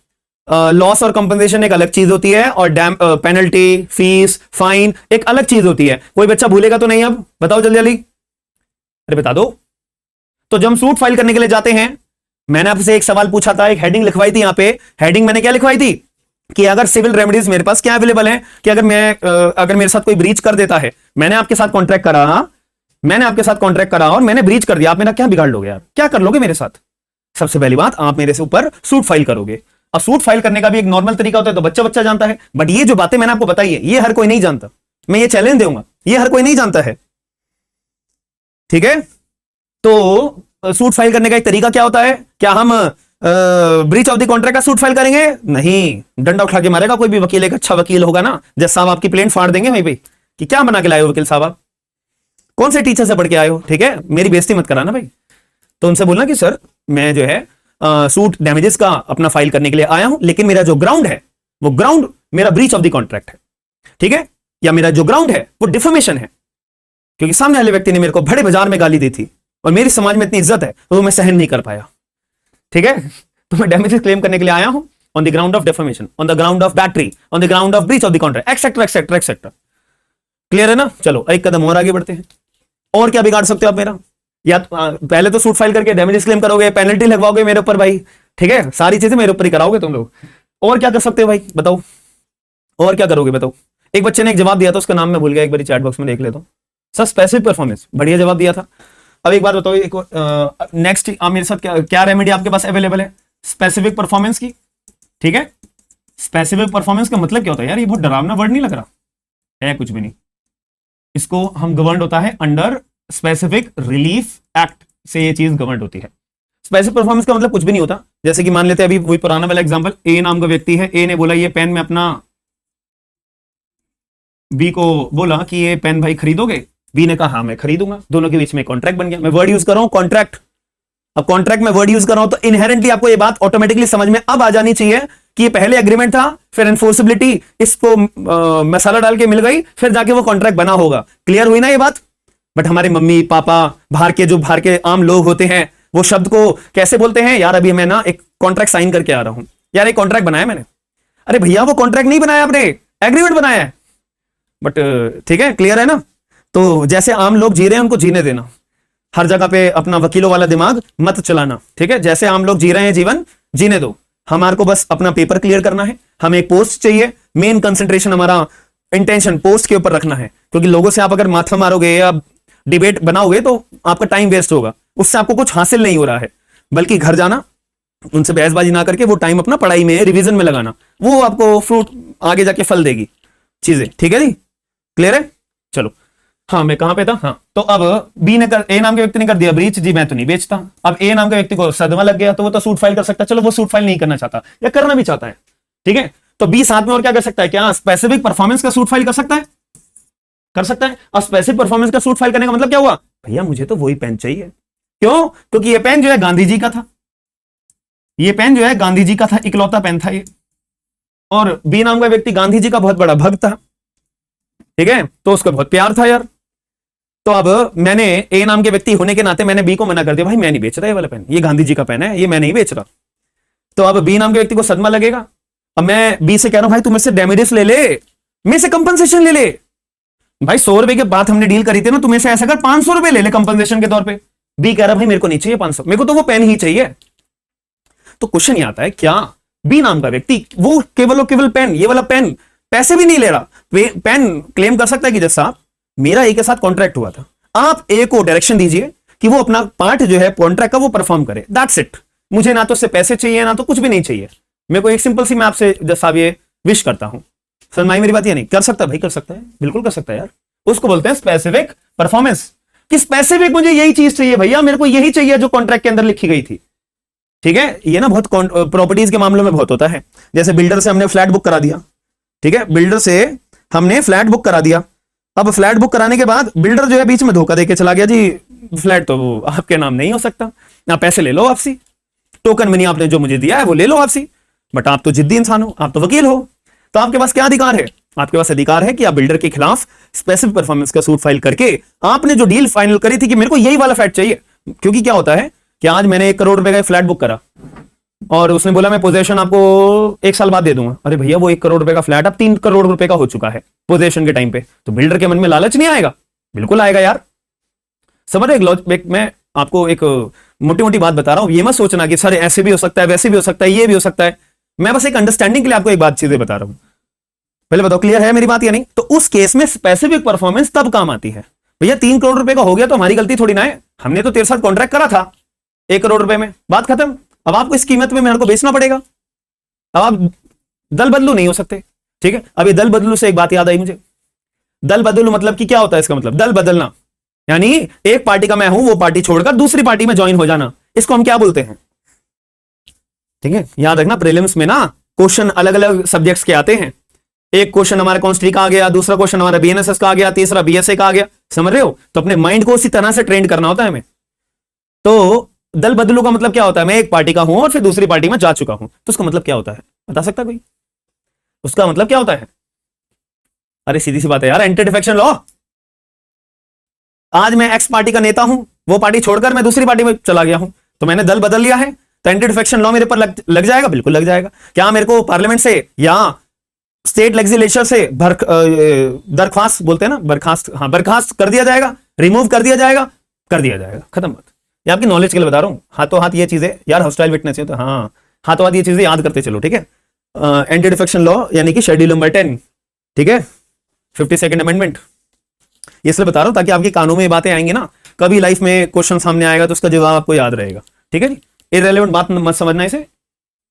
लॉस और कंपनसेशन एक अलग चीज होती है और पेनल्टी, फीस, फाइन एक अलग चीज होती है। कोई बच्चा भूलेगा तो नहीं? अब बताओ जल्दी जल्दी, अरे बता दो। तो जब हम सूट फाइल करने के लिए जाते हैं, मैंने आपसे एक सवाल पूछा था, एक हेडिंग लिखवाई थी, यहां पे हेडिंग मैंने क्या लिखवाई थी कि अगर सिविल रेमेडीज मेरे पास क्या अवेलेबल है, कि अगर मेरे साथ कोई ब्रीच कर देता है, मैंने आपके साथ कॉन्ट्रैक्ट करा और मैंने ब्रीच कर दिया, आप मेरा क्या बिगाड़ लोगे यार, क्या कर लोगे मेरे साथ? सबसे पहली बात, आप मेरे से ऊपर सूट फाइल करोगे। और सूट फाइल करने का भी एक नॉर्मल तरीका होता है, तो बच्चा बच्चा जानता है, बट ये जो बातें मैंने आपको बताई है, ये हर कोई नहीं जानता। मैं ये चैलेंज दूंगा, ये हर कोई नहीं जानता है, ठीक है? तो सूट फाइल करने का एक तरीका क्या होता है? क्या हम ब्रीच ऑफ द कॉन्ट्रैक्ट का सूट फाइल करेंगे? नहीं, डंडा उठा के मारेगा कोई भी वकील, एक अच्छा वकील होगा ना, जज साहब आपकी प्लेन फाड़ देंगे वहीं पे कि क्या बना के लाए हो वकील साहब, आप कौन से टीचर से पढ़ के आए हो, ठीक है? मेरी बेइज्जती मत कराना भाई। तो उनसे बोलना कि सर मैं जो है सूट डैमेजेस का अपना फाइल करने के लिए आया हूं, लेकिन मेरा जो ग्राउंड है वो ग्राउंड मेरा ब्रीच ऑफ द कॉन्ट्रैक्ट है, ठीक है? या मेरा जो ग्राउंड है वो डिफेमेशन है, क्योंकि सामने वाले व्यक्ति ने मेरे को बड़े बाजार में गाली दी थी और मेरी समाज में इतनी इज्जत है तो मैं सहन नहीं कर पाया, ठीक है? तो मैं डैमेजेस क्लेम करने के लिए आया हूं on the ground of defamation, on the ground of battery, on the ground of breach of the contract, etcetera etcetera etcetera. Clear है ना? चलो एक कदम और आगे बढ़ते हैं। और क्या बिगाड़ सकते हो आप मेरा? या पहले तो सूट फाइल करके डैमेजेस क्लेम करोगे, पेनल्टी लगवाओगे मेरे ऊपर भाई, ठीक है? सारी चीजें मेरे ऊपर ही कराओगे तुम लोग। और क्या कर सकते हो भाई बताओ, और क्या करोगे बताओ? एक बच्चे ने एक जवाब दिया था, उसका नाम मैं भूल गया, एक बार चैट बॉक्स में देख लेता हूं। सर स्पेसिफिक परफॉर्मेंस, बढ़िया जवाब दिया था। अब एक बात बताओ, एक नेक्स्ट मेरे साथ क्या रेमेडी आपके पास अवेलेबल है स्पेसिफिक परफॉर्मेंस की, ठीक है? स्पेसिफिक परफॉर्मेंस का मतलब क्या होता है यार? ये बहुत डरावना वर्ड नहीं लग रहा है? कुछ भी नहीं, इसको हम गवर्नड होता है अंडर स्पेसिफिक रिलीफ एक्ट से, ये चीज गवर्नड होती है। स्पेसिफिक परफॉर्मेंस का मतलब कुछ भी नहीं होता। जैसे कि मान लेते हैं अभी वही पुराना वाला एग्जांपल, ए नाम का व्यक्ति है, ए ने बोला ये पेन में अपना, बी को बोला कि ये पेन भाई खरीदोगे, बी ने कहा हाँ मैं खरीदूंगा, दोनों के बीच में कॉन्ट्रैक्ट बन गया। मैं वर्ड यूज कर रहा हूं कॉन्ट्रैक्ट, अब कॉन्ट्रैक्ट में वर्ड यूज कर रहा हूं तो इनहेरेंटली आपको ये बात ऑटोमेटिकली समझ में अब आ जानी चाहिए कि ये पहले एग्रीमेंट था, फिर एनफोर्सेबिलिटी इसको मसाला डाल के मिल गई, फिर जाके वो कॉन्ट्रैक्ट बना होगा। क्लियर हुई ना ये बात? बट हमारे मम्मी पापा बाहर के आम लोग होते हैं, वो शब्द को कैसे बोलते हैं यार? अभी मैं ना एक कॉन्ट्रैक्ट साइन करके आ रहा हूं यार, एक कॉन्ट्रैक्ट बनाया मैंने। अरे भैया वो कॉन्ट्रैक्ट नहीं बनाया आपने, एग्रीमेंट बनाया है। बट ठीक है, क्लियर है ना? तो जैसे आम लोग जी रहे हैं उनको जीने देना, हर जगह पे अपना वकीलों वाला दिमाग मत चलाना, ठीक है? जैसे आम लोग जी रहे हैं जीवन, जीने दो। हमारे को बस अपना पेपर क्लियर करना है, हमें एक पोस्ट चाहिए, मेन कंसंट्रेशन हमारा इंटेंशन पोस्ट के ऊपर रखना है, क्योंकि लोगों से आप अगर माथा मारोगे या डिबेट बनाओगे तो आपका टाइम वेस्ट होगा, उससे आपको कुछ हासिल नहीं हो रहा है। बल्कि घर जाना, उनसे बहसबाजी ना करके वो टाइम अपना पढ़ाई में, रिवीजन में लगाना, वो आपको फ्रूट आगे जाके फल देगी चीजें, ठीक है जी? क्लियर है? चलो हाँ, मैं कहां पे था? हाँ, तो अब बी ने ए नाम के व्यक्ति ने कर दिया ब्रीच, जी मैं तो नहीं बेचता। अब ए नाम के व्यक्ति को सदमा लग गया, तो वो तो सूट फाइल कर सकता है। चलो वो सूट फाइल नहीं करना चाहता या करना भी चाहता है, ठीक है? तो बी साथ में और क्या कर सकता है? क्या स्पेसिफिक परफॉर्मेंस का सूट फाइल कर सकता है? कर सकता है। और स्पेसिफिक परफॉर्मेंस का सूट फाइल करने का मतलब क्या हुआ? भैया मुझे तो वही पेन चाहिए। क्यों? क्योंकि ये पेन जो है गांधी जी का था, ये पेन जो है गांधी जी का था, इकलौता पेन था ये, और बी नाम का व्यक्ति गांधी जी का बहुत बड़ा भक्त था, ठीक है? तो उसका बहुत प्यार था यार। तो अब मैंने ए नाम के व्यक्ति होने के नाते मैंने बी को मना कर दिया, भाई मैं नहीं बेच रहा ये वाला पेन, ये गांधी जी का पेन है, ये मैं नहीं बेच रहा। तो अब बी नाम के व्यक्ति को सदमा लगेगा। अब मैं बी से कह रहा हूं भाई तू मेरे से डैमेजेस ले ले, मेरे से कंपनसेशन ले ले। भाई 100 रुपए के बात हमने डील करी थी ना, तुम्हें से ऐसा कर 500 रुपए ले ले कंपनसेशन के तौर पे। बी कह रहा भाई मेरे को नहीं चाहिए 500, मेरे को तो वो पेन ही चाहिए। तो क्वेश्चन ये आता है, क्या बी नाम का व्यक्ति वो केवल पेन, ये वाला पेन पैसे भी नहीं ले रहा, पेन क्लेम कर सकता है कि जैसा साहब मेरा ए के साथ कॉन्ट्रैक्ट हुआ था, आप ए को डायरेक्शन दीजिए कि वो अपना पार्ट जो है कॉन्ट्रैक्ट का वो परफॉर्म करे, दैट्स इट। मुझे ना तो उससे पैसे चाहिए ना तो कुछ भी नहीं चाहिए, मेरे को एक सिंपल सी मैं आपसे जैसा ये विश करता हूं। सर माई मेरी बात ये नहीं कर सकता? भाई कर सकता है, बिल्कुल कर सकता है यार। उसको बोलते हैं स्पेसिफिक परफॉर्मेंस, कि स्पेसिफिक मुझे यही चीज चाहिए भैया, मेरे को यही चाहिए जो कॉन्ट्रैक्ट के अंदर लिखी गई थी, ठीक है? ये ना बहुत प्रॉपर्टीज के मामलों में बहुत होता है। जैसे बिल्डर से हमने फ्लैट बुक करा दिया, ठीक है? बिल्डर से हमने फ्लैट बुक करा दिया। अब फ्लैट बुक कराने के बाद बिल्डर जो है बीच में धोखा देके चला गया, जी फ्लैट तो आपके नाम नहीं हो सकता, आप पैसे ले लो वापसी, टोकन मनी आपने जो मुझे दिया है वो ले लो वापसी। बट आप तो जिद्दी इंसान हो, आप तो वकील हो, तो आपके पास क्या अधिकार है? आपके पास अधिकार है कि आप बिल्डर के खिलाफ स्पेसिफिक परफॉर्मेंस का सूट फाइल करके आपने जो डील फाइनल करी थी कि मेरे को यही वाला फ्लैट चाहिए। क्योंकि क्या होता है कि आज मैंने 1 करोड़ रुपए का फ्लैट बुक करा और उसने बोला मैं पोजेशन आपको 1 साल बाद दे दूंगा। अरे भैया वो 1 करोड़ रुपए का फ्लैट अब 3 करोड़ रुपए का हो चुका है पोजेशन के टाइम पे, तो बिल्डर के मन में लालच नहीं आएगा? बिल्कुल आएगा यार। समझ रहे? मैं आपको एक मोटी मोटी बात बता रहा हूं, ये मत सोचना कि सर ऐसे भी हो सकता है, वैसे भी हो सकता है, ये भी हो सकता है। मैं बस एक अंडरस्टैंडिंग के लिए आपको एक बात चीजें बता रहा हूं। पहले बताओ क्लियर है मेरी बात या नहीं? तो उस केस में स्पेसिफिक परफॉर्मेंस तब काम आती है। भैया 3 करोड़ रुपए का हो गया तो हमारी गलती थोड़ी ना है, हमने तो तेरे साथ कॉन्ट्रैक्ट करा था 1 करोड़ रुपए में, बात खत्म। अब आपको इस कीमत में मेरे को बेचना पड़ेगा। अब आप दल बदलू नहीं हो सकते, ठीक है? अब ये दल बदलू से एक बात याद आई मुझे। दल बदलू मतलब कि क्या होता है? इसका मतलब दल बदलना यानी एक पार्टी का मैं हूं, वो पार्टी छोड़कर दूसरी पार्टी में ज्वाइन हो जाना, इसको हम क्या बोलते हैं? ठीक है, याद रखना प्रीलिम्स में ना क्वेश्चन अलग अलग सब्जेक्ट्स के आते हैं। एक क्वेश्चन हमारा कॉन्स्ट्री का आ गया, दूसरा क्वेश्चन हमारा बीएनएसएस का आ गया, तीसरा बीएसए का आ गया। समझ रहे हो? तो अपने माइंड को उसी तरह से ट्रेन करना होता है हमें। तो दल बदलू का मतलब क्या होता है? मैं एक पार्टी का हूं और फिर दूसरी पार्टी में जा चुका हूं, तो उसका मतलब क्या होता है? बता सकता कोई? उसका मतलब क्या होता है? अरे सीधी सी बात है यार, एंटी डिफेक्शन लॉ। आज मैं एक्स पार्टी का नेता हूं, वो पार्टी छोड़कर मैं दूसरी पार्टी में चला गया हूं, तो मैंने दल बदल लिया है, तो एंटी डिफेक्शन लॉ मेरे पर लग जाएगा? बिल्कुल लग जाएगा। क्या मेरे को पार्लियामेंट से या स्टेट लेजिस्लेचर से दरख्वास्त बोलते हैं ना, बर्खास्त, हाँ बर्खास्त कर दिया जाएगा, रिमूव कर दिया जाएगा? कर दिया जाएगा, खत्म बात। ये आपकी नॉलेज के लिए बता रहा हूं, हाथों हाथ ये चीजें यार, हॉस्टाइल विटनेस है तो हाँ हाथों हाथ ये चीजें याद करते चलो, ठीक है? एंटी डिफेक्शन लॉ यानी कि शेड्यूल नंबर 10, ठीक है, 52nd अमेंडमेंट। ये इसलिए बता रहा हूं ताकि आपके कानों में ये बातें आएंगी ना, कभी लाइफ में क्वेश्चन सामने आएगा तो उसका जवाब आपको याद रहेगा, ठीक है जी? इररिलेवेंट बात मत समझना इसे,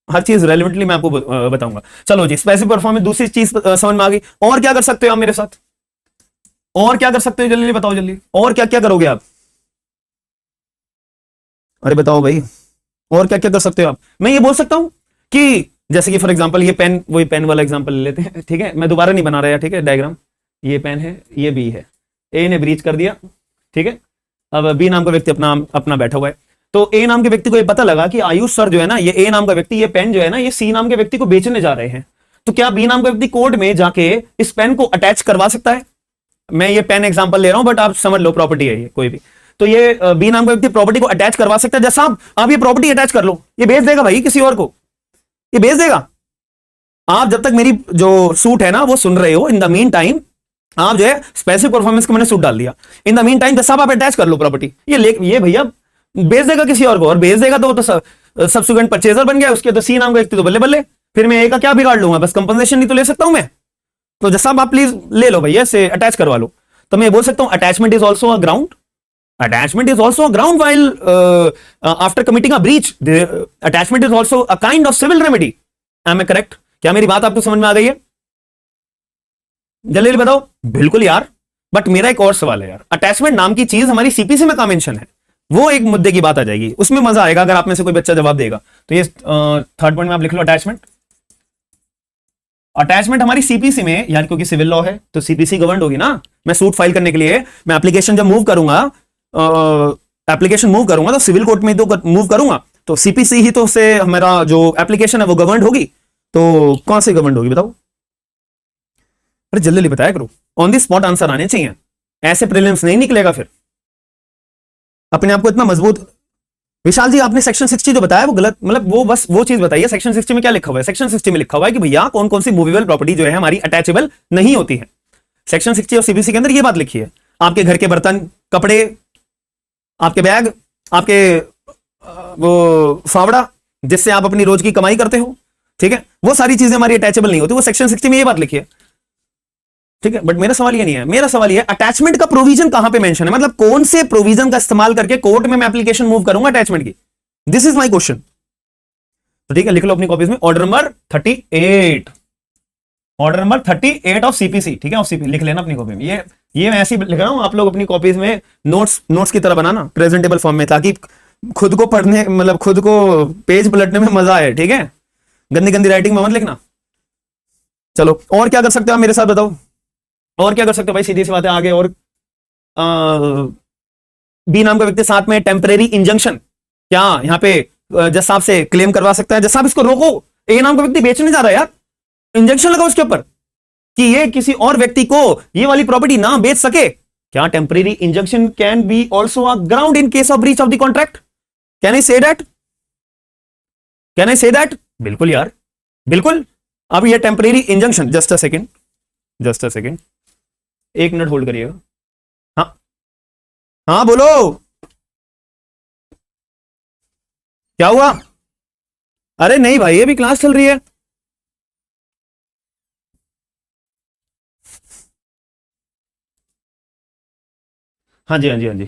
हर चीज रेलेवेंटली मैं आपको बताऊंगा। चलो जी, स्पेसिफिक परफॉर्मेंस दूसरी चीज समझ में आ गई। और क्या कर सकते हो आप मेरे साथ? और क्या कर सकते हो? जल्दी बताओ जल्दी, और क्या क्या करोगे आप? अरे बताओ भाई, और क्या क्या कर सकते हो आप? मैं ये बोल सकता हूं कि जैसे कि फॉर एग्जांपल ये पेन, वही पेन वाला एग्जांपल ले लेते हैं, ठीक है? मैं दोबारा नहीं बना रहा, ठीक है? डायग्राम, ये पेन है, ये बी है, ए ने ब्रीच कर दिया, ठीक है? अब बी नाम का व्यक्ति अपना अपना बैठा हुआ है, तो ए नाम के व्यक्ति को ये पता लगा कि आयुष सर जो है ना, ये ए नाम का व्यक्ति ये पेन जो है ना, ये सी नाम के व्यक्ति को बेचने जा रहे हैं। तो क्या बी नाम का व्यक्ति कोर्ट में जाके इस पेन को अटैच करवा सकता है? मैं ये पेन एग्जांपल ले रहा हूं, बट आप समझ लो, प्रॉपर्टी है ये कोई भी, तो ये बी नाम का व्यक्ति प्रॉपर्टी को अटैच करवा सकता है। जैसा आप ये प्रॉपर्टी अटैच कर लो, ये बेच देगा भाई किसी और को, ये बेच देगा। आप जब तक मेरी जो सूट है ना वो सुन रहे हो, इन द मीन टाइम आप जो है स्पेसिफिक परफॉर्मेंस को मैंने सूट डाल दिया, इन द मीन टाइम जैसा आप अटैच कर लो प्रॉपर्टी, ये भैया बेच देगा किसी और को, और बेच देगा तो सब्सिक्वेंट परचेजर बन गया उसके, तो सी नाम का व्यक्ति तो बल्ले बल्ले, फिर मैं ए का क्या बिगाड़ लूंगा? बस कंपनसेशन ही तो ले सकता हूं मैं। तो जैसा आप प्लीज ले लो भैया, से अटैच करवा लो। तो मैं बोल सकता हूं attachment is also a ground, attachment is also a ground while after committing a breach. Attachment is also a kind of civil remedy. Am I correct? क्या मेरी बात आपको समझ में आ गई है? जल्दी बताओ। बिल्कुल यार, बट मेरा एक और सवाल है यार, अटैचमेंट नाम की चीज हमारी सीपीसी में कहां मेंशन है? वो एक मुद्दे की बात आ जाएगी, उसमें मजा आएगा अगर आप में से कोई बच्चा जवाब देगा। तो ये थर्ड पॉइंट में आप लिख लो अटैचमेंट। अटैचमेंट हमारी सीपीसी में, यार क्योंकि सिविल लॉ है तो सीपीसी गवर्न होगी ना। मैं सूट फाइल करने के लिए मैं एप्लीकेशन जब मूव करूंगा, तो सिविल कोर्ट में तो मूव करूंगा, तो सीपीसी ही तो से हमारा जो एप्लीकेशन है वो गवर्न होगी। तो कौन से गवर्न होगी बताओ? अरे जल्दी बताया करो, ऑन द स्पॉट आंसर आने चाहिए, ऐसे प्रीलिम्स नहीं निकलेगा फिर। अपने आप को इतना मजबूत। विशाल जी आपने सेक्शन 60 जो बताया वो गलत, मतलब वो बस वो चीज बताइए, सेक्शन 60 में क्या लिखा हुआ है? सेक्शन 60 में लिखा हुआ है कि भैया कौन कौन सी मूवेबल प्रॉपर्टी जो है हमारी अटैचेबल नहीं होती है। सेक्शन 60 और सीबीसी के अंदर ये बात लिखी है। आपके घर के बर्तन, कपड़े, आपके बैग, आपके वो फावड़ा जिससे आप अपनी रोज की कमाई करते हो, ठीक है, वो सारी चीजें हमारी अटैचेबल नहीं होती, वो सेक्शन 60 में ये बात लिखी है, ठीक है। बट मेरा सवाल ये नहीं है, मेरा सवाल ये अटैचमेंट का प्रोविजन कहां पे मेंशन है, मतलब कौन से प्रोविजन का इस्तेमाल करके कोर्ट में मैं एप्लीकेशन मूव करूंगा अटैचमेंट की? This is my question. तो ठीक है, लिख लो अपनी कॉपीज में order number 38, order number 38 of CPC, ठीक है, ऑफ सीपी लिख लेना अपनी कॉपी में। ये मैं ऐसे लिख रहा हूं, आप लोग अपनी कॉपीज में नोट्स की तरह बनाना प्रेजेंटेबल फॉर्म में, ताकि खुद को पढ़ने, मतलब खुद को पेज पलटने में मजा आए, ठीक है। गंदी गंदी राइटिंग में मत लिखना। चलो और क्या कर सकते हो आप मेरे साथ बताओ, और क्या कर सकते हो भाई? सीधी सी बात है आगे। और बी नाम का व्यक्ति साथ में टेम्परेरी इंजंक्शन, क्या यहां पे जज साहब से क्लेम करवा सकता है? जज साहब इसको रोको, ए नाम का व्यक्ति बेचने जा रहा है यार, इंजेक्शन लगाओ उसके ऊपर कि ये किसी और व्यक्ति को ये वाली प्रॉपर्टी ना बेच सके। क्या temporary injunction can be also a ground in case of breach of the contract? Can I say that? Can I say that? बिल्कुल यार, बिल्कुल। अब ये temporary injunction, just a second, just a second, 1 minute hold करिएगा। हाँ हाँ बोलो, क्या हुआ? अरे नहीं भाई, अभी क्लास चल रही है। हाँ जी, हाँ जी, हाँ जी।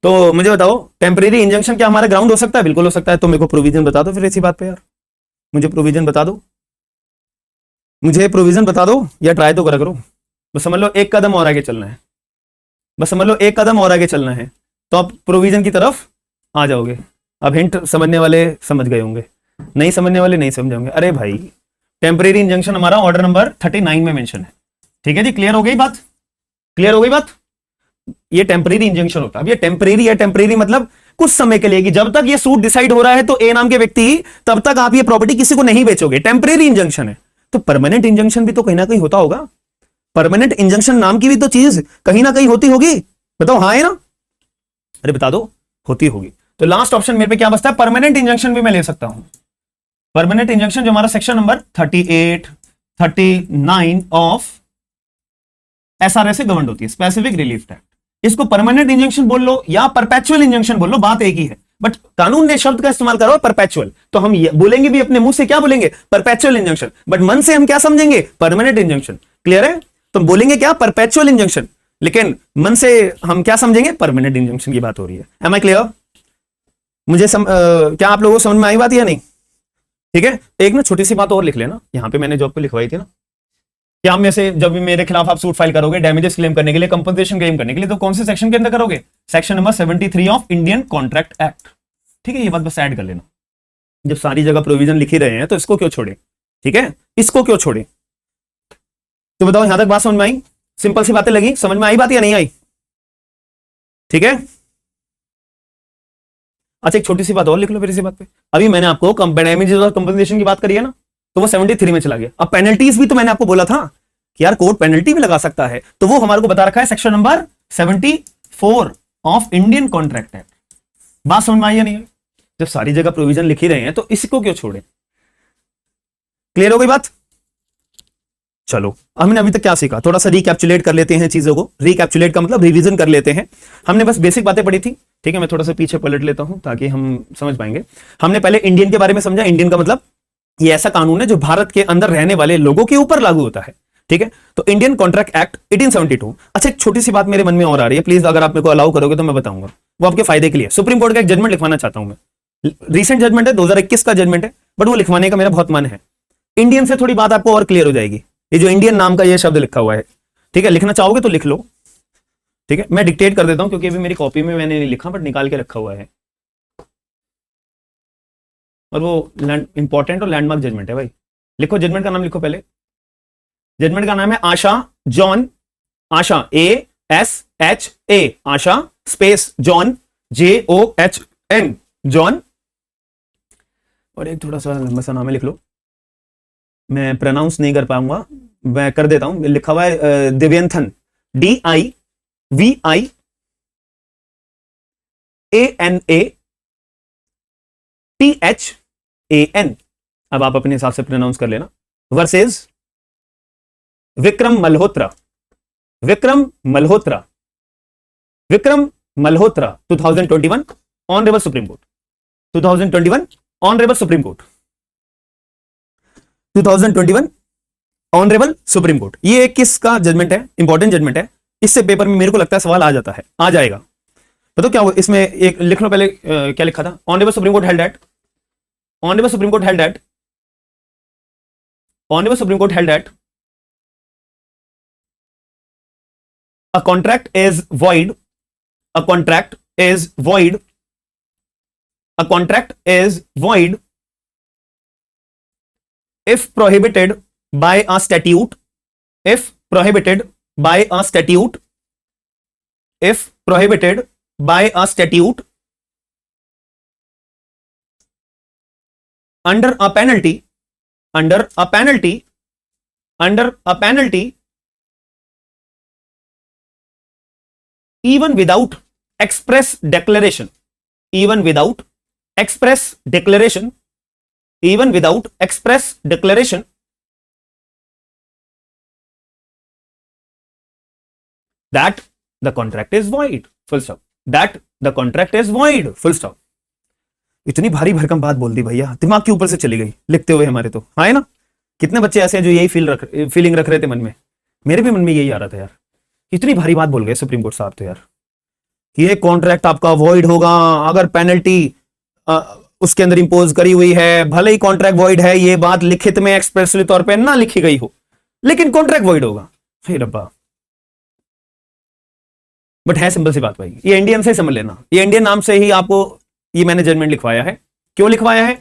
तो मुझे बताओ, टेम्परेरी इंजंक्शन क्या हमारा ग्राउंड हो सकता है? बिल्कुल हो सकता है। तो मेरे को प्रोविजन बता दो फिर इसी बात पे यार, मुझे प्रोविजन बता दो, मुझे प्रोविजन बता दो, या ट्राई तो करा करो। बस समझ लो एक कदम और आगे चलना है, बस समझ लो एक कदम और आगे चलना है, तो आप प्रोविजन की तरफ आ जाओगे। अब हिंट समझने वाले समझ गए होंगे, नहीं समझने वाले नहीं समझ होंगे। अरे भाई, टेम्परेरी इंजंक्शन हमारा ऑर्डर नंबर 39 में मेंशन है। ठीक है जी, क्लियर हो गई बात? क्लियर हो गई बात? ये टेम्परेरी इंजंक्शन होता है। अब ये टेम्परेरी है, टेम्परेरी मतलब कुछ समय के लिए, कि जब तक ये सूट डिसाइड हो रहा है तो ए नाम के व्यक्ति, तब तक आप ये प्रॉपर्टी किसी को नहीं बेचोगे। टेम्परेरी इंजंक्शन है। तो परमानेंट इंजंक्शन भी तो कहीं ना कहीं होता होगा। परमानेंट इंजंक्शन नाम की भी तो चीज कहीं ना कहीं होती होगी। बताओ हाँ है ना? अरे बता दो, होती होगी। तो लास्ट ऑप्शन मेरे पे क्या बचता है? परमानेंट इंजंक्शन भी मैं ले सकता हूं। परमानेंट इंजंक्शन जो हमारा सेक्शन नंबर 38, 39 ऑफ एसआरएस से गवर्न होती है, स्पेसिफिक रिलीफ एक्ट। इसको परमानेंट इंजंक्शन बोल लो या परपेचुअल इंजंक्शन बोल लो, बात एक ही है। बट कानून ने शब्द का इस्तेमाल करो परपेचुअल, तो हम बोलेंगे भी अपने मुंह से, क्या बोलेंगे? Perpetual injunction. बट मन से हम क्या समझेंगे? Permanent injunction. क्लियर है? तो बोलेंगे क्या? परपेचुअल इंजंक्शन, लेकिन मन से हम क्या समझेंगे? परमानेंट इंजंक्शन की बात हो रही है। Am I clear? मुझे क्या आप लोगों को समझ में आई बात या नहीं? ठीक है, एक ना छोटी सी बात और लिख लेना, यहां पे मैंने जो आपको लिखवाई थी ना, कि आप में से जब भी मेरे खिलाफ आप सूट फाइल करोगे डेमेजेस क्लेम करने के लिए, कंपनसेशन क्लेम करने के लिए, तो कौन से सेक्शन के अंदर करोगे? Section number 73 of Indian contract act. ठीक है, ये बात बस ऐड कर लेना। जब सारी जगह प्रोविजन लिख ही रहे हैं तो इसको क्यों छोड़े? ठीक है, इसको क्यों छोड़े? तो बताओ, यहां तक बात समझ में आई? सिंपल सी बातें लगी, समझ में आई बात या नहीं आई? ठीक है, अच्छा एक छोटी सी बात और लिख लो फिर इसी बात पे। अभी मैंने आपको डैमेजेस और कंपनसेशन की बात करी है ना, तो वो 73 में चला गया। अब पेनल्टीज भी तो मैंने आपको बोला था कि यार कोर्ट पेनल्टी भी लगा सकता है, तो वो हमारे को बता रखा है section number 74 of Indian contract act. बात समझ में आई या नहीं? जब सारी जगह प्रोविजन लिख ही रहे हैं तो इसको क्यों छोड़े? क्लियर हो गई बात? चलो, हमने अभी तक क्या सीखा, थोड़ा सा रिकैप्चुलेट कर लेते हैं चीजों को। रिकैप्चुलेट का मतलब रिवीजन कर लेते हैं। हमने बस बेसिक बातें पढ़ी थी। ठीक है, मैं थोड़ा सा पीछे पलट लेता हूं ताकि हम समझ पाएंगे। हमने पहले इंडियन के बारे में समझा। इंडियन का मतलब ये ऐसा कानून है जो भारत के अंदर रहने वाले लोगों के ऊपर लागू होता है। ठीक है, तो इंडियन कॉन्ट्रैक्ट एक्ट 1872। अच्छा, एक छोटी सी बात मेरे मन में और आ रही है, प्लीज अगर आप मेरे को अलाउ करोगे तो मैं बताऊंगा, वो आपके फायदे के लिए। सुप्रीम कोर्ट का एक जजमेंट लिखवाना चाहता हूं मैं, रिसेंट जजमेंट है, 2021 का जजमेंट है, बट वो लिखवाने का मेरा बहुत मन है। इंडियन से थोड़ी बात आपको और क्लियर हो जाएगी। ये जो इंडियन नाम का ये शब्द लिखा हुआ है, ठीक है, लिखना चाहोगे तो लिख लो। ठीक है, मैं डिक्टेट कर देता हूं क्योंकि अभी मेरी कॉपी में मैंने नहीं लिखा, बट निकाल के रखा हुआ है। और वो इंपॉर्टेंट और लैंडमार्क जजमेंट है भाई। लिखो, जजमेंट का नाम लिखो पहले। जजमेंट का नाम है आशा जॉन, आशा ASHA, आशा स्पेस जॉन JOHN, जॉन। और एक थोड़ा सा लंबा सा नाम है, लिख लो, मैं प्रोनाउंस नहीं कर पाऊंगा, मैं कर देता हूं। लिखा हुआ है दिव्यंथन, DIVIANATHAN। अब आप अपने हिसाब से प्रोनाउंस कर लेना। Versus Vikram Malhotra, Vikram Malhotra, Vikram Malhotra 2021 honourable supreme court, 2021 honourable supreme court, 2021 honourable supreme court. ये किसका जजमेंट है? इंपॉर्टेंट जजमेंट है। इससे पेपर में मेरे को लगता है सवाल आ जाता है, आ जाएगा। बताओ क्या इसमें, एक लिख लो पहले, क्या लिखा था? Honourable supreme court held that, honourable supreme court held that, honourable supreme court held that a contract is void, a contract is void, a contract is void if prohibited by a statute, if prohibited by a statute, if prohibited by a statute under a penalty under a penalty even without express declaration even without express declaration even without express declaration that the contract is void full stop that the contract is void full stop इतनी भारी भरकम बात बोल दी भैया, दिमाग के ऊपर से चली गई लिखते हुए हमारे। तो हाँ है ना, कितने बच्चे ऐसे हैं जो यही फीलिंग रख रहे थे मन में, मेरे भी मन में यही आ रहा था यार, इतनी भारी बात बोल गए सुप्रीम कोर्ट साहब तो यार। ये कॉन्ट्रैक्ट आपका वॉइड होगा अगर पेनल्टी उसके अंदर इंपोज करी हुई है, भले ही कॉन्ट्रैक्ट वॉइड है, ये बात लिखित में एक्सप्रेसली तौर पे ना लिखी गई हो, लेकिन कॉन्ट्रैक्ट वॉइड होगा। हे रब्बा, बट है सिंपल सी बात भाई, ये इंडियन से समझ लेना, ये इंडियन नाम से ही आपको ये मैंने जजमेंट लिखवाया है। क्यों लिखवाया है?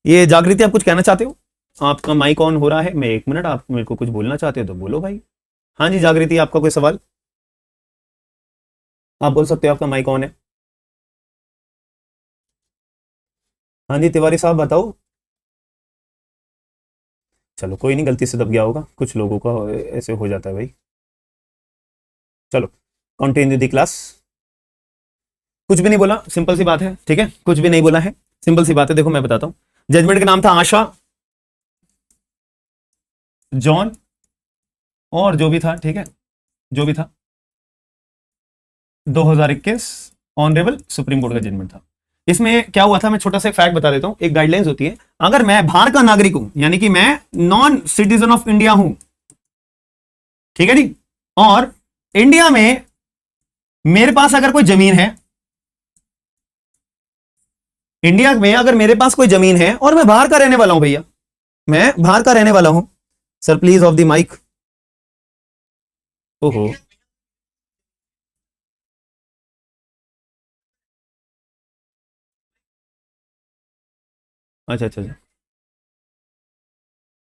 ये जागृति आप कुछ कहना चाहते हो? आपका माइक ऑन हो रहा है, मैं 1 मिनट, आप मेरे को कुछ बोलना चाहते हो तो बोलो भाई। हाँ जी जागृति, आपका कोई सवाल आप बोल सकते हो, आपका माइक ऑन है। हाँ जी तिवारी साहब बताओ। चलो कोई नहीं, गलती से दब गया होगा, कुछ लोगों का ऐसे हो जाता है भाई। चलो कंटिन्यू दी क्लास। कुछ भी नहीं बोला, सिंपल सी बात है, ठीक है, कुछ भी नहीं बोला है, सिंपल सी बात है। देखो मैं बताता हूं, जजमेंट का नाम था आशा, जॉन और जो भी था, ठीक है, जो भी था, 2021 ऑनरेबल सुप्रीम कोर्ट का जजमेंट था। इसमें क्या हुआ था, मैं छोटा सा फैक्ट बता देता हूं। एक गाइडलाइंस होती है, अगर मैं बाहर का नागरिक हूं, यानी कि मैं नॉन सिटीजन ऑफ इंडिया हूं, ठीक है जी, और इंडिया में मेरे पास अगर कोई जमीन है, इंडिया में अगर मेरे पास कोई जमीन है और मैं बाहर का रहने वाला हूं, भैया मैं बाहर का रहने वाला हूं, sir please off the mic. ओहो अच्छा अच्छा अच्छा,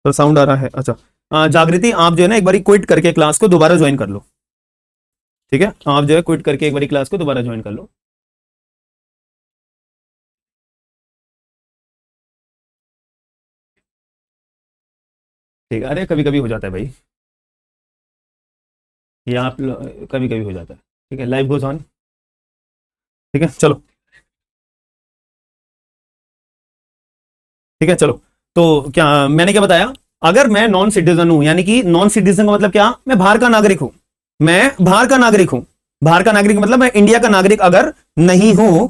तो साउंड आ रहा है। अच्छा जागृति, आप जो है ना एक बार क्विट करके क्लास को दोबारा ज्वाइन कर लो, ठीक है, आप जो है क्विट करके एक बार क्लास को दोबारा ज्वाइन कर लो। ठीक है, अरे कभी कभी हो जाता है भाई, ये आप कभी कभी हो जाता है, ठीक है, लाइफ गोज ऑन, ठीक है चलो, ठीक है चलो। तो क्या मैंने क्या बताया, अगर मैं नॉन सिटीजन हूं, यानी कि नॉन सिटीजन का मतलब क्या, मैं बाहर का नागरिक हूं, मैं बाहर का नागरिक हूं, बाहर का नागरिक मतलब मैं इंडिया का नागरिक अगर नहीं हूं,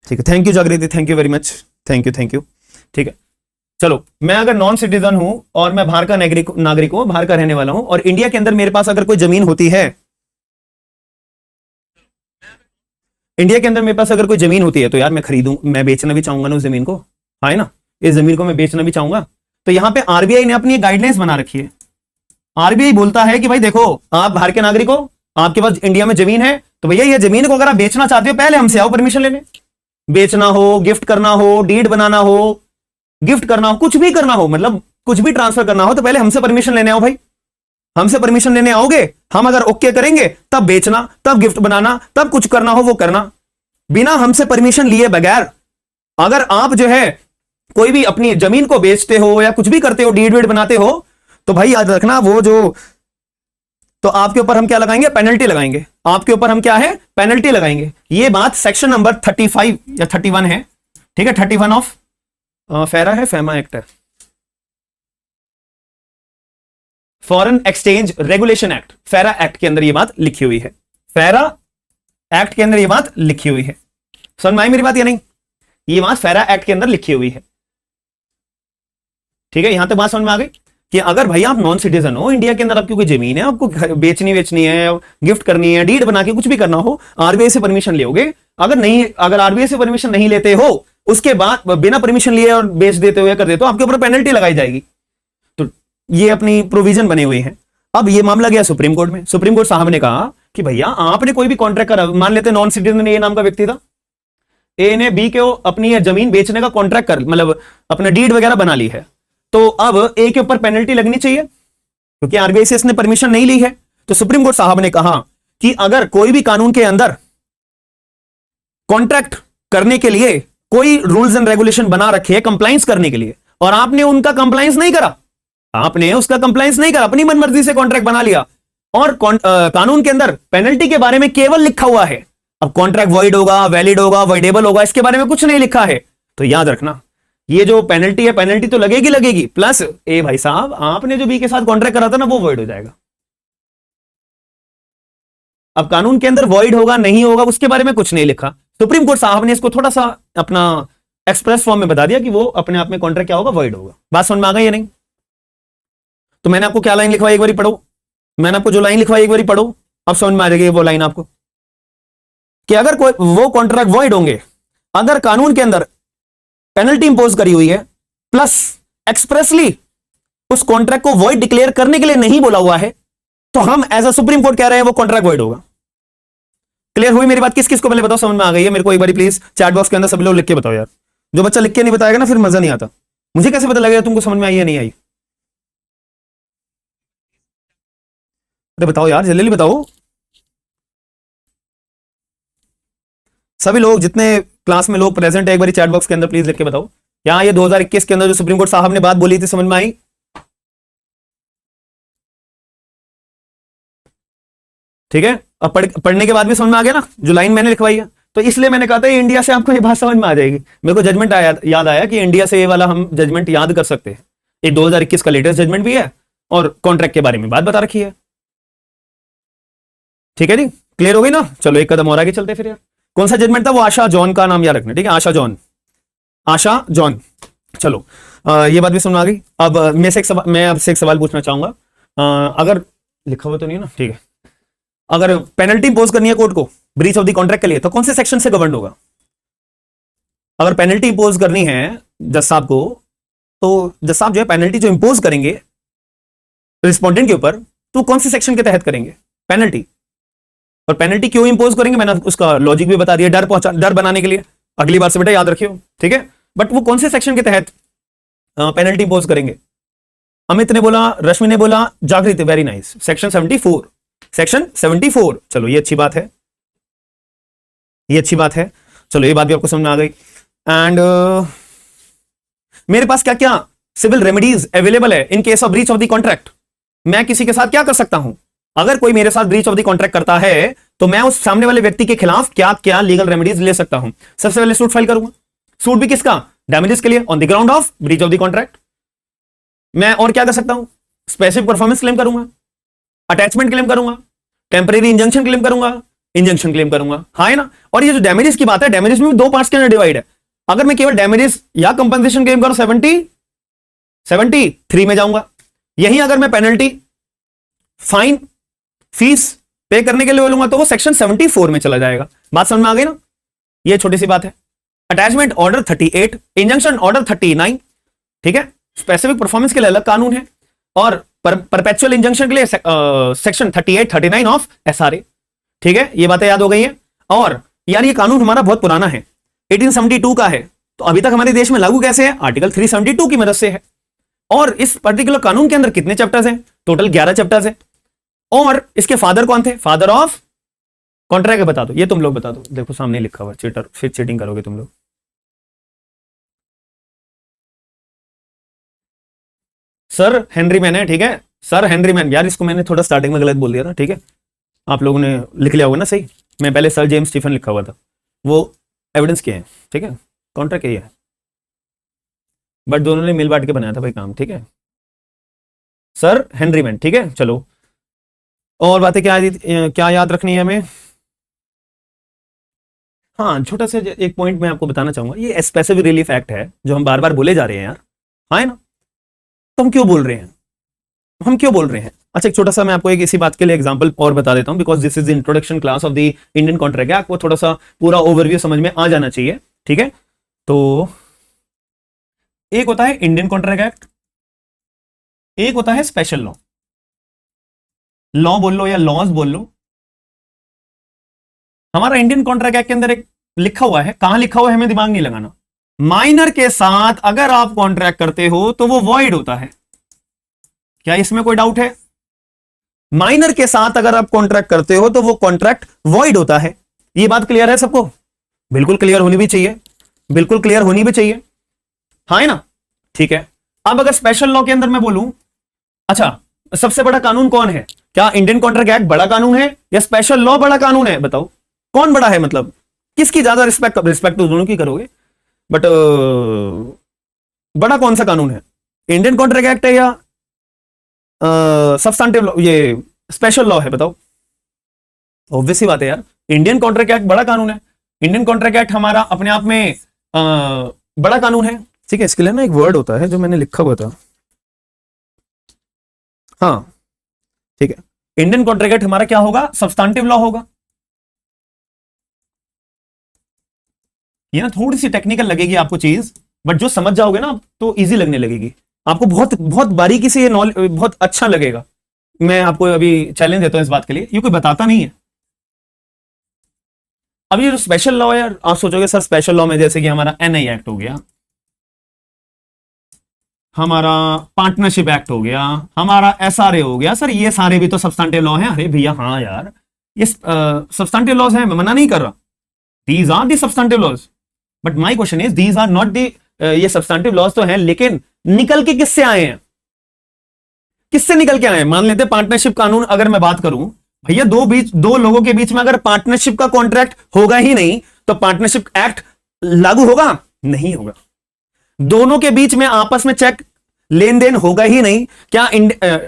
ठीक है, थैंक यू जागृति, thank you very much, thank you, ठीक है चलो। मैं अगर नॉन सिटीजन हूं और मैं बाहर का नागरिक हूं, बाहर का रहने वाला हूं, और इंडिया के अंदर मेरे पास अगर कोई जमीन होती है, इंडिया के अंदर मेरे पास अगर कोई जमीन होती है, तो यार मैं खरीदूं, मैं बेचना भी चाहूंगा ना उस जमीन को, है ना, इस जमीन को मैं बेचना भी चाहूंगा। तो यहां पे आरबीआई ने अपनी गाइडलाइंस बना रखी है। आरबीआई बोलता है कि भाई देखो, आप बाहर के नागरिक हो, आपके पास इंडिया में जमीन है, तो भैया ये जमीन को अगर आप बेचना चाहते हो, पहले हमसे आओ परमिशन लेने। बेचना हो, गिफ्ट करना हो, डीड बनाना हो, गिफ्ट करना हो, कुछ भी करना हो, मतलब कुछ भी ट्रांसफर करना हो, तो पहले हमसे परमिशन लेने आओ भाई। हमसे परमिशन लेने आओगे, हम अगर ओके करेंगे तब बेचना, तब गिफ्ट बनाना, तब कुछ करना हो वो करना। बिना हमसे परमिशन लिए बगैर अगर आप जो है कोई भी अपनी जमीन को बेचते हो या कुछ भी करते हो, डीड वीड बनाते हो, तो भाई याद रखना वो जो, तो आपके ऊपर हम क्या लगाएंगे, पेनल्टी लगाएंगे। आपके ऊपर हम क्या है, पेनल्टी लगाएंगे। ये बात सेक्शन नंबर 35 या 31 है, ठीक है, 31 ऑफ फेरा है, फेमा एक्ट है, फॉरेन एक्सचेंज रेगुलेशन एक्ट, फेरा एक्ट के अंदर ये बात लिखी हुई है, फेरा एक्ट के अंदर ये बात लिखी हुई है। समझ में आई मेरी बात या नहीं? ये बात फेरा एक्ट के अंदर लिखी हुई है, ठीक है, यहां तक बात समझ में आ गई कि अगर भाई आप नॉन सिटीजन हो, इंडिया के अंदर आपकी कोई जमीन है, आपको बेचनी है, गिफ्ट करनी है, डीड बना के कुछ भी करना हो, आरबीआई से परमिशन लोगे। अगर आरबीआई से परमिशन नहीं लेते हो, उसके बाद बिना परमिशन लिए और बेच देते हो या कर देते हो, आपके ऊपर पेनल्टी लगाई जाएगी। तो ये अपनी प्रोविजन बने हुए हैं। अब ये मामला गया सुप्रीम कोर्ट में। सुप्रीम कोर्ट साहब ने कहा कि भैया आपने कोई भी कॉन्ट्रैक्ट करा, मान लेते नॉन सिटीजन ए नाम का व्यक्ति था, ए ने बी को अपनी जमीन बेचने का कॉन्ट्रैक्ट कर, मतलब अपना डीड वगैरह बना ली है, तो अब ए के ऊपर पेनल्टी लगनी चाहिए क्योंकि आरबीआई से इसने परमिशन नहीं ली है। तो सुप्रीम कोर्ट साहब ने कहा कि अगर कोई भी कानून के अंदर कॉन्ट्रैक्ट करने के लिए कोई रूल्स एंड रेगुलेशन बना रखे हैं कंप्लाइंस करने के लिए, और आपने उनका कंप्लाइंस नहीं करा, आपने उसका कंप्लाइंस नहीं करा, अपनी मनमर्जी से कॉन्ट्रैक्ट बना लिया, और कानून के अंदर पेनल्टी के बारे में केवल लिखा हुआ है। अब कॉन्ट्रैक्ट वॉइड होगा, वैलिड होगा, वॉइडेबल होगा, इसके बारे में कुछ नहीं लिखा है। तो याद रखना ये जो पेनल्टी है, पेनल्टी तो लगेगी लगेगी, प्लस ए भाई साहब आपने जो बी के साथ कॉन्ट्रैक्ट करा था ना वो वॉइड हो जाएगा। अब कानून के अंदर वॉइड होगा नहीं होगा उसके बारे में कुछ नहीं लिखा, सुप्रीम कोर्ट साहब ने इसको थोड़ा सा अपना एक्सप्रेस फॉर्म में बता दिया कि वो अपने आप में कॉन्ट्रैक्ट क्या होगा, वॉइड होगा। बात समझ में आ गई या नहीं? तो मैंने आपको क्या लाइन लिखवाई एक बारी पढ़ो, मैंने आपको जो लाइन लिखवाई एक बारी पढ़ो, अब समझ में आ जाएगी वो लाइन आपको, कि अगर कोई वो कॉन्ट्रैक्ट वॉइड होंगे अगर कानून के अंदर पेनल्टी इंपोज करी हुई है, प्लस एक्सप्रेसली उस कॉन्ट्रैक्ट को वॉइड डिक्लेयर करने के लिए नहीं बोला हुआ है, तो हम एज अ सुप्रीम कोर्ट कह रहे हैं वो कॉन्ट्रैक्ट वॉइड होगा। क्लियर हुई मेरी बात? किस किस को पहले बताओ, समझ में आ गई है? मेरे को एक बार प्लीज चैट बॉक्स के अंदर सब लोग लिख के बताओ यार, जो बच्चा लिख के नहीं बताएगा ना फिर मजा नहीं आता, मुझे कैसे पता लगेगा तुमको समझ में आई या नहीं आई? अरे बताओ यार, जल्दी बताओ सभी लोग, जितने क्लास में लोग प्रेजेंट है, एक बार चैट बॉक्स के अंदर प्लीज लिख के बताओ, क्या ये 2021 के अंदर जो सुप्रीम कोर्ट साहब ने बात बोली थी समझ में आई? ठीक है, अब पढ़ने के बाद भी समझ में आ गया ना जो लाइन मैंने लिखवाई है? तो इसलिए मैंने कहा था इंडिया से आपको ये बात समझ में आ जाएगी। मेरे को जजमेंट याद आया कि इंडिया से ये वाला हम जजमेंट याद कर सकते हैं, एक 2021 का लेटेस्ट जजमेंट भी है और कॉन्ट्रैक्ट के बारे में बात बता रखी है। ठीक है जी, क्लियर हो गई ना? चलो एक कदम और आगे चलते फिर यार। कौन सा जजमेंट था वो? आशा जॉन का नाम याद रखना, ठीक है, आशा जॉन, आशा जॉन। चलो ये बात भी समझ आ गई। अब मैं आपसे एक सवाल पूछना चाहूंगा, अगर लिखा हुआ तो नहीं है ना, ठीक है, अगर पेनल्टी इंपोज करनी है कोर्ट को ब्रीच ऑफ द कॉन्ट्रैक्ट के लिए तो कौन से सेक्शन से गवर्न होगा? अगर पेनल्टी इंपोज करनी है जज साहब को, तो जज साहब जो है पेनल्टी जो इंपोज करेंगे रिस्पोंडेंट के ऊपर, तो कौन से सेक्शन के तहत करेंगे पेनल्टी? और पेनल्टी क्यों इंपोज करेंगे मैंने उसका लॉजिक भी बता दिया, डर बनाने के लिए। अगली बार से बेटा याद रखियो, ठीक है। बट वो कौन से सेक्शन के तहत पेनल्टी इंपोज करेंगे? अमित ने बोला, रश्मि ने बोला, जागृति, वेरी नाइस, सेक्शन 74, सेक्शन 74। चलो ये अच्छी बात है, ये अच्छी बात है। चलो ये बात भी आपको समझ में आ गई। एंड मेरे पास क्या क्या सिविल रेमेडीज अवेलेबल है इन case of breach of the contract? मैं किसी के साथ क्या कर सकता हूं? अगर कोई मेरे साथ ब्रीच ऑफ द कॉन्ट्रैक्ट करता है तो मैं उस सामने वाले व्यक्ति के खिलाफ क्या क्या लीगल रेमेडीज ले सकता हूं? सबसे पहले सूट फाइल करूंगा। सूट भी किसका? डैमेजेस के लिए, on the ground of breach of the contract. मैं और क्या कर सकता हूं? स्पेसिफिक परफॉर्मेंस क्लेम करूंगा, अटैचमेंट क्लेम करूंगा, टेम्परेरी इंजंक्शन क्लेम करूंगा, इंजंक्शन क्लेम करूंगा, हाँ है ना। और ये जो डैमेजेस की बात है, डैमेजेस में दो पार्ट्स के अंदर डिवाइड है। अगर मैं केवल डैमेजेस या कंपनसेशन क्लेम करूं 73 में जाऊंगा। यही अगर मैं पेनल्टी, फाइन, फीस पे करने के लिए बोलूंगा तो वो सेक्शन 74 में चला जाएगा। बात समझ में आ गई ना? ये छोटी सी बात है। अटैचमेंट ऑर्डर 38, इंजंक्शन ऑर्डर 39, ठीक है। स्पेसिफिक परफॉर्मेंस के लिए अलग कानून है, और परपेचुअल इंजंक्शन के लिए सेक्शन 38, 39 ऑफ एसआरए, ठीक है। ये बातें याद हो गई हैं। और यार ये कानून हमारा बहुत पुराना है, 1872 का है, तो अभी तक हमारे देश में लागू कैसे है? आर्टिकल 372 की मदद से है। और इस पर्टिकुलर कानून के अंदर कितने चैप्टर्स हैं? टोटल 11 चैप्टर्स हैं। और इसके फादर कौन थे? फादर ऑफ कॉन्ट्रैक्ट बता दो, ये तुम लोग बता दो। देखो सामने लिखा हुआ, चीटर, फिर चीटिंग करोगे तुम लोग। सर हेनरी मैन है, ठीक है, सर हेनरी मैन। यार इसको मैंने थोड़ा स्टार्टिंग में गलत बोल दिया था, ठीक है, आप लोगों ने लिख लिया होगा ना सही। मैं पहले सर जेम्स स्टीफन लिखा हुआ था, वो एविडेंस के हैं, ठीक है, कॉन्ट्रैक्ट यही है, बट दोनों ने मिल बांट के बनाया था भाई काम, ठीक है। सर हेनरी मैन, ठीक है। चलो और बातें क्या याद रखनी है हमें? हाँ, छोटा सा एक पॉइंट मैं आपको बताना चाहूंगा, ये स्पेसिफिक रिलीफ एक्ट है जो हम बार बार बोले जा रहे हैं यार, हाँ है ना। तो हम क्यों बोल रहे हैं, हम क्यों बोल रहे हैं? अच्छा एक छोटा सा मैं आपको एक इसी बात के लिए एग्जांपल और बता देता हूं, because this is the introduction class of the Indian contract act. वो थोड़ा सा पूरा ओवरव्यू समझ में आ जाना चाहिए, ठीक है। तो एक होता है इंडियन कॉन्ट्रैक्ट एक्ट, एक होता है स्पेशल लॉ। लॉ बोल लो या लॉज बोल लो। हमारा इंडियन कॉन्ट्रैक्ट एक्ट के अंदर एक लिखा हुआ है, कहां लिखा हुआ है हमें दिमाग नहीं लगाना, माइनर के साथ अगर आप कॉन्ट्रैक्ट करते हो तो वो वॉइड होता है। क्या इसमें कोई डाउट है? माइनर के साथ अगर आप कॉन्ट्रैक्ट करते हो तो वो कॉन्ट्रैक्ट वॉइड होता है। ये बात क्लियर है सबको? बिल्कुल क्लियर होनी भी चाहिए। बिल्कुल क्लियर होनी भी चाहिए, हाँ है ना। ठीक है, अब अगर स्पेशल लॉ के अंदर मैं बोलूं, अच्छा सबसे बड़ा कानून कौन है? क्या इंडियन कॉन्ट्रैक्ट एक्ट बड़ा कानून है या स्पेशल लॉ बड़ा कानून है? बताओ कौन बड़ा है, मतलब किसकी ज्यादा रिस्पेक्ट? रिस्पेक्ट तो दोनों की करोगे, बट बड़ा कौन सा कानून है? इंडियन कॉन्ट्रैक्ट एक्ट है या सब्सटेंटिव लॉ, ये स्पेशल लॉ है? बताओ। ऑब्वियस सी बात है यार, इंडियन कॉन्ट्रैक्ट एक्ट बड़ा कानून है। इंडियन कॉन्ट्रैक्ट एक्ट हमारा अपने आप में बड़ा कानून है। ठीक है, इसके लिए ना एक वर्ड होता है जो मैंने लिखा हुआ था, हाँ ठीक है। इंडियन कॉन्ट्रैक्ट एक्ट हमारा क्या होगा? सब्सटेंटिव लॉ होगा। ये ना थोड़ी सी टेक्निकल लगेगी आपको चीज, बट जो समझ जाओगे ना तो इजी लगने लगेगी आपको, बहुत बहुत बारीकी से ये नॉलेज, बहुत अच्छा लगेगा। मैं आपको अभी चैलेंज देता हूं इस बात के लिए, ये कोई बताता नहीं है। अब ये जो स्पेशल लॉ है यार, आप सोचोगे सर स्पेशल लॉ में जैसे कि हमारा एनआई एक्ट हो गया, हमारा पार्टनरशिप एक्ट हो गया, हमारा एसआरए हो गया, सर ये सारे भी तो सब्सटेंटिव लॉ हैं। अरे भैया हाँ यार, ये सब्सटेंटिव लॉज हैं, मैं मना नहीं कर रहा, these are the substantive laws, but my question is these are not the, ये सब्सटेंटिव लॉज तो हैं लेकिन निकल के किससे आए हैं? किससे निकल के आए हैं? मान लेते हैं पार्टनरशिप कानून अगर मैं बात करूं, भैया दो लोगों के बीच में अगर पार्टनरशिप का कॉन्ट्रैक्ट होगा ही नहीं तो पार्टनरशिप एक्ट लागू होगा? नहीं होगा। दोनों के बीच में आपस में चेक लेन देन होगा ही नहीं, क्या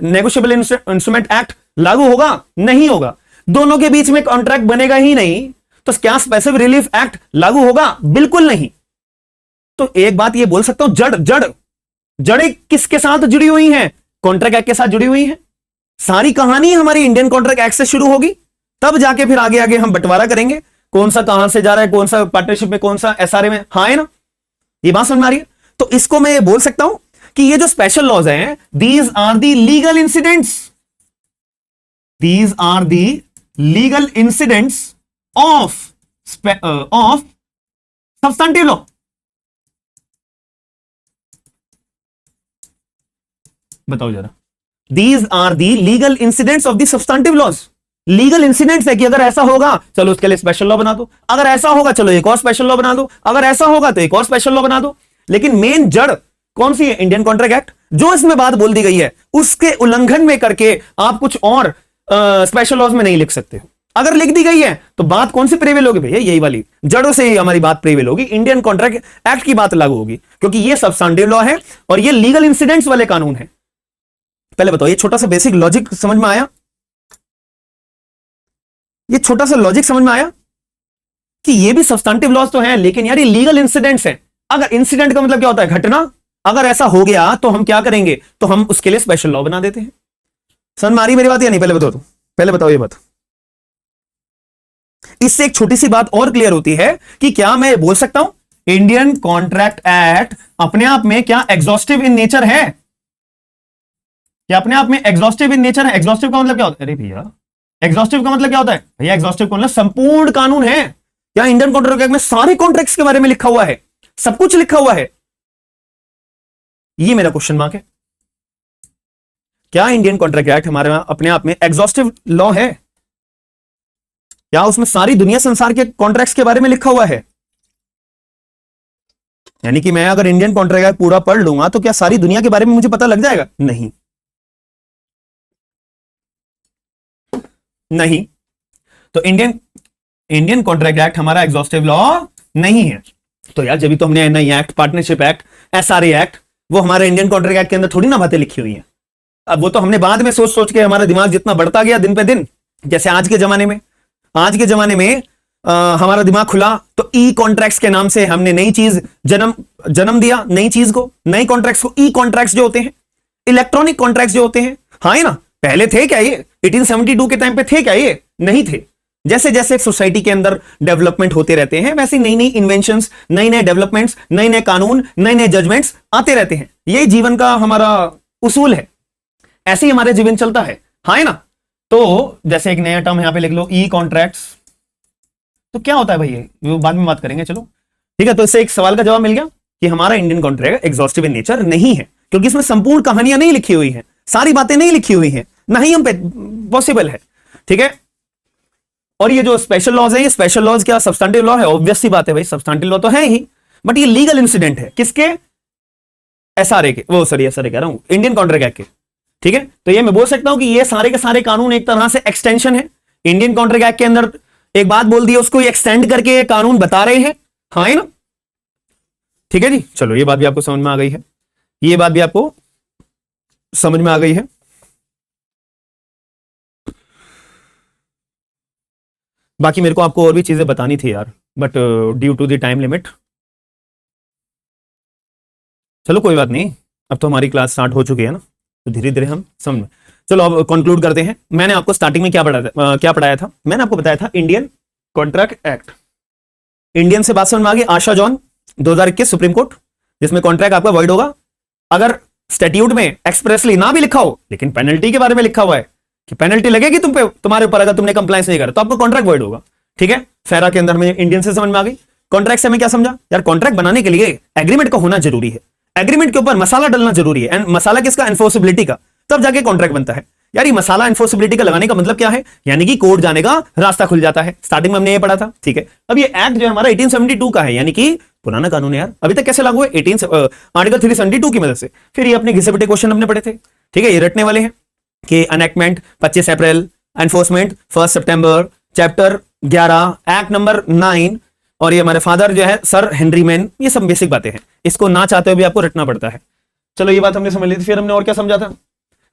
नेगोशिएबल इंस्ट्रूमेंट एक्ट लागू होगा? नहीं होगा। दोनों के बीच में कॉन्ट्रैक्ट बनेगा ही नहीं तो क्या स्पेसिफिक रिलीफ एक्ट लागू होगा? बिल्कुल नहीं। तो एक बात ये बोल सकता हूं, जड़ किसके साथ जुड़ी हुई हैं? कॉन्ट्रैक्ट एक्ट के साथ जुड़ी हुई हैं। सारी कहानी हमारी इंडियन कॉन्ट्रैक्ट एक्ट से शुरू होगी, तब जाके फिर आगे आगे हम बंटवारा करेंगे कौन सा कहां से जा रहा है, कौन सा पार्टनरशिप में, कौन सा एसआरए में, हाँ है ना। ये बात समझ में आ रही है? तो इसको मैं ये बोल सकता हूं कि ये जो स्पेशल लॉज हैं, these are the legal incidents, these are the legal incidents of substantive law. बताओ जरा, these are the legal incidents of the substantive laws. Legal incidents है कि अगर ऐसा होगा चलो उसके लिए स्पेशल लॉ बना दो, अगर ऐसा होगा चलो एक और स्पेशल लॉ बना दो, अगर ऐसा होगा तो एक और स्पेशल लॉ बना दो। लेकिन मेन जड़ कौन सी है? Indian contract act. जो इसमें बात बोल दी गई है उसके उल्लंघन में करके आप कुछ और स्पेशल लॉज में नहीं लिख सकते हो। अगर लिख दी गई है तो बात कौन सी प्रेवेल होगी भैया? यही वाली जड़ों से ही हमारी बात प्रेवेल होगी, इंडियन कॉन्ट्रैक्ट एक्ट की बात लागू होगी, क्योंकि ये सब्सटेंटिव लॉ है और ये लीगल इंसिडेंट्स वाले कानून है। पहले बताओ, ये छोटा सा बेसिक लॉजिक समझ में आया? ये छोटा सा लॉजिक समझ में आया कि ये भी सब्सटेंटिव लॉज तो है लेकिन यार ये लीगल इंसिडेंट्स हैं। अगर इंसिडेंट का मतलब क्या होता है? घटना। अगर ऐसा हो गया तो हम क्या करेंगे? तो हम उसके लिए स्पेशल लॉ बना देते हैं। समझ में आ रही मेरी बात या नहीं? पहले बताओ, तो पहले बताओ ये बात। इससे एक छोटी सी बात और क्लियर होती है कि क्या मैं बोल सकता हूं इंडियन कॉन्ट्रैक्ट एक्ट अपने आप में क्या एग्जॉस्टिव इन नेचर है? क्या अपने आप में एग्जॉस्टिव इन नेचर है? एग्जॉस्टिव का मतलब क्या होता है? अरे भैया एग्जॉस्टिव का मतलब क्या होता है? भैया एग्जॉस्टिव का मतलब संपूर्ण कानून है। क्या इंडियन कॉन्ट्रैक्ट एक्ट में सारे कॉन्ट्रैक्ट्स के बारे में लिखा हुआ है? सब कुछ लिखा हुआ है? ये मेरा क्वेश्चन मार्क है। क्या इंडियन कॉन्ट्रैक्ट एक्ट हमारे अपने आप में एग्जॉस्टिव लॉ है? क्या उसमें सारी दुनिया संसार के कॉन्ट्रैक्ट्स के बारे में लिखा हुआ है? यानी कि मैं अगर इंडियन कॉन्ट्रैक्ट एक्ट पूरा पढ़ लूंगा तो क्या सारी दुनिया के बारे में मुझे पता लग जाएगा? नहीं, नहीं। तो इंडियन कॉन्ट्रैक्ट एक्ट हमारा एग्जॉस्टिव लॉ नहीं है। तो यार जब भी तो हमने NI act, partnership act, SRA act, वो हमारे इंडियन कॉन्ट्रैक्ट एक्ट के अंदर थोड़ी ना बातें लिखी हुई हैं। अब वो तो हमने बाद में सोच सोच के हमारा दिमाग जितना बढ़ता गया दिन पे दिन, जैसे आज के जमाने में हमारा दिमाग खुला तो ई कॉन्ट्रैक्ट्स के नाम से हमने नई चीज जन्म दिया, नई चीज को, नए कॉन्ट्रैक्ट्स को ई कॉन्ट्रैक्ट्स जो होते हैं, इलेक्ट्रॉनिक कॉन्ट्रैक्ट्स जो होते हैं। हाँ है ना? पहले थे क्या ये? 1872 के टाइम पे थे क्या ये? नहीं थे। जैसे जैसे सोसाइटी के अंदर डेवलपमेंट होते रहते हैं वैसे नई नई इन्वेंशंस, नए नए डेवलपमेंट्स, नए नए कानून, नए नए जजमेंट्स आते रहते हैं। यही जीवन का हमारा उसूल है, ऐसे ही हमारे जीवन चलता है। हाँ है ना? तो जैसे एक नया टर्म यहां पे लिख लो, ई कॉन्ट्रैक्ट्स। तो क्या होता है भाई? ये बाद में बात करेंगे, चलो ठीक है। तो इससे एक सवाल का जवाब मिल गया कि हमारा Indian contract exhaustive in nature नहीं है, क्योंकि इसमें संपूर्ण कहानियां नहीं लिखी हुई हैं, सारी बातें नहीं लिखी हुई हैं, ना ही हम पे पॉसिबल है। ठीक है। और ये जो स्पेशल लॉज है, ये स्पेशल लॉज क्या सब्सटेंटिव लॉ है? ऑब्वियस सी बात है भाई, सब्सटेंटिव लॉ तो है ही। बट ये लीगल इंसिडेंट है किसके, एसआरए के, वो सॉरी एसआरए कह रहा हूं, इंडियन कॉन्ट्रैक्ट एक्ट के। ठीक है, तो ये मैं बोल सकता हूं कि ये सारे के सारे कानून एक तरह से एक्सटेंशन है इंडियन कॉन्ट्रैक्ट एक्ट के अंदर। एक बात बोल दी उसको एक्सटेंड करके ये कानून बता रहे हैं, हाँ है ना। ठीक है जी, चलो ये बात भी आपको समझ में आ गई है, ये बात भी आपको समझ में आ गई है। बाकी मेरे को आपको और भी चीजें बतानी थी यार, but due to the time limit, चलो कोई बात नहीं, अब तो हमारी क्लास स्टार्ट हो चुकी है ना, तो धीरे धीरे हम समझ में। चलो अब कंक्लूड करते हैं। मैंने आपको स्टार्टिंग में क्या पढ़ाया था, मैंने आपको बताया था इंडियन कॉन्ट्रैक्ट एक्ट। इंडियन से बात समझ में आ गई, आशा जॉन 2021 सुप्रीम कोर्ट, जिसमें कॉन्ट्रैक्ट आपका वॉइड होगा अगर स्टैट्यूट में एक्सप्रेसली ना भी लिखा हो, लेकिन पेनल्टी के बारे में लिखा हुआ है कि पेनल्टी लगेगी तुम पे, तुम्हारे ऊपर अगर तुमने कंप्लायंस नहीं करा तो आपका कॉन्ट्रैक्ट वॉइड होगा। ठीक है, फेरा के अंदर हमें इंडियन से समझ में आ गई। कॉन्ट्रैक्ट से हमें क्या समझा यार, कॉन्ट्रैक्ट बनाने के लिए एग्रीमेंट का होना जरूरी है, एग्रीमेंट के ऊपर मसाला डलना जरूरी है, एंड मसाला किसका, एनफोर्सिबिलिटी का, तब जाके कॉन्ट्रैक्ट बनता है। यार ये मसाला एनफोर्सिबिलिटी का लगाने का मतलब क्या है, यानी कि कोर्ट जाने का रास्ता खुल जाता है। स्टार्टिंग में हमने ये पढ़ा था। ठीक है, अब ये एक्ट जो है हमारा 1872 का है, यानी कि पुराना कानून है यार, अभी तक कैसे लागू है, आर्टिकल 372 की मदद से। फिर ये अपने घिसे पिटे क्वेश्चन हमने पढ़े थे। ठीक है, ये रटने वाले हैं कि अनेक्टमेंट 25 अप्रैल, एनफोर्समेंट 1 सितंबर, चैप्टर 11, एक्ट नंबर 9, और ये हमारे फादर जो है सर हेनरी मैन, ये सब बेसिक बातें हैं, इसको ना चाहते हुए भी आपको रटना पड़ता है। चलो ये बात हमने समझ ली थी। फिर हमने और क्या समझा था,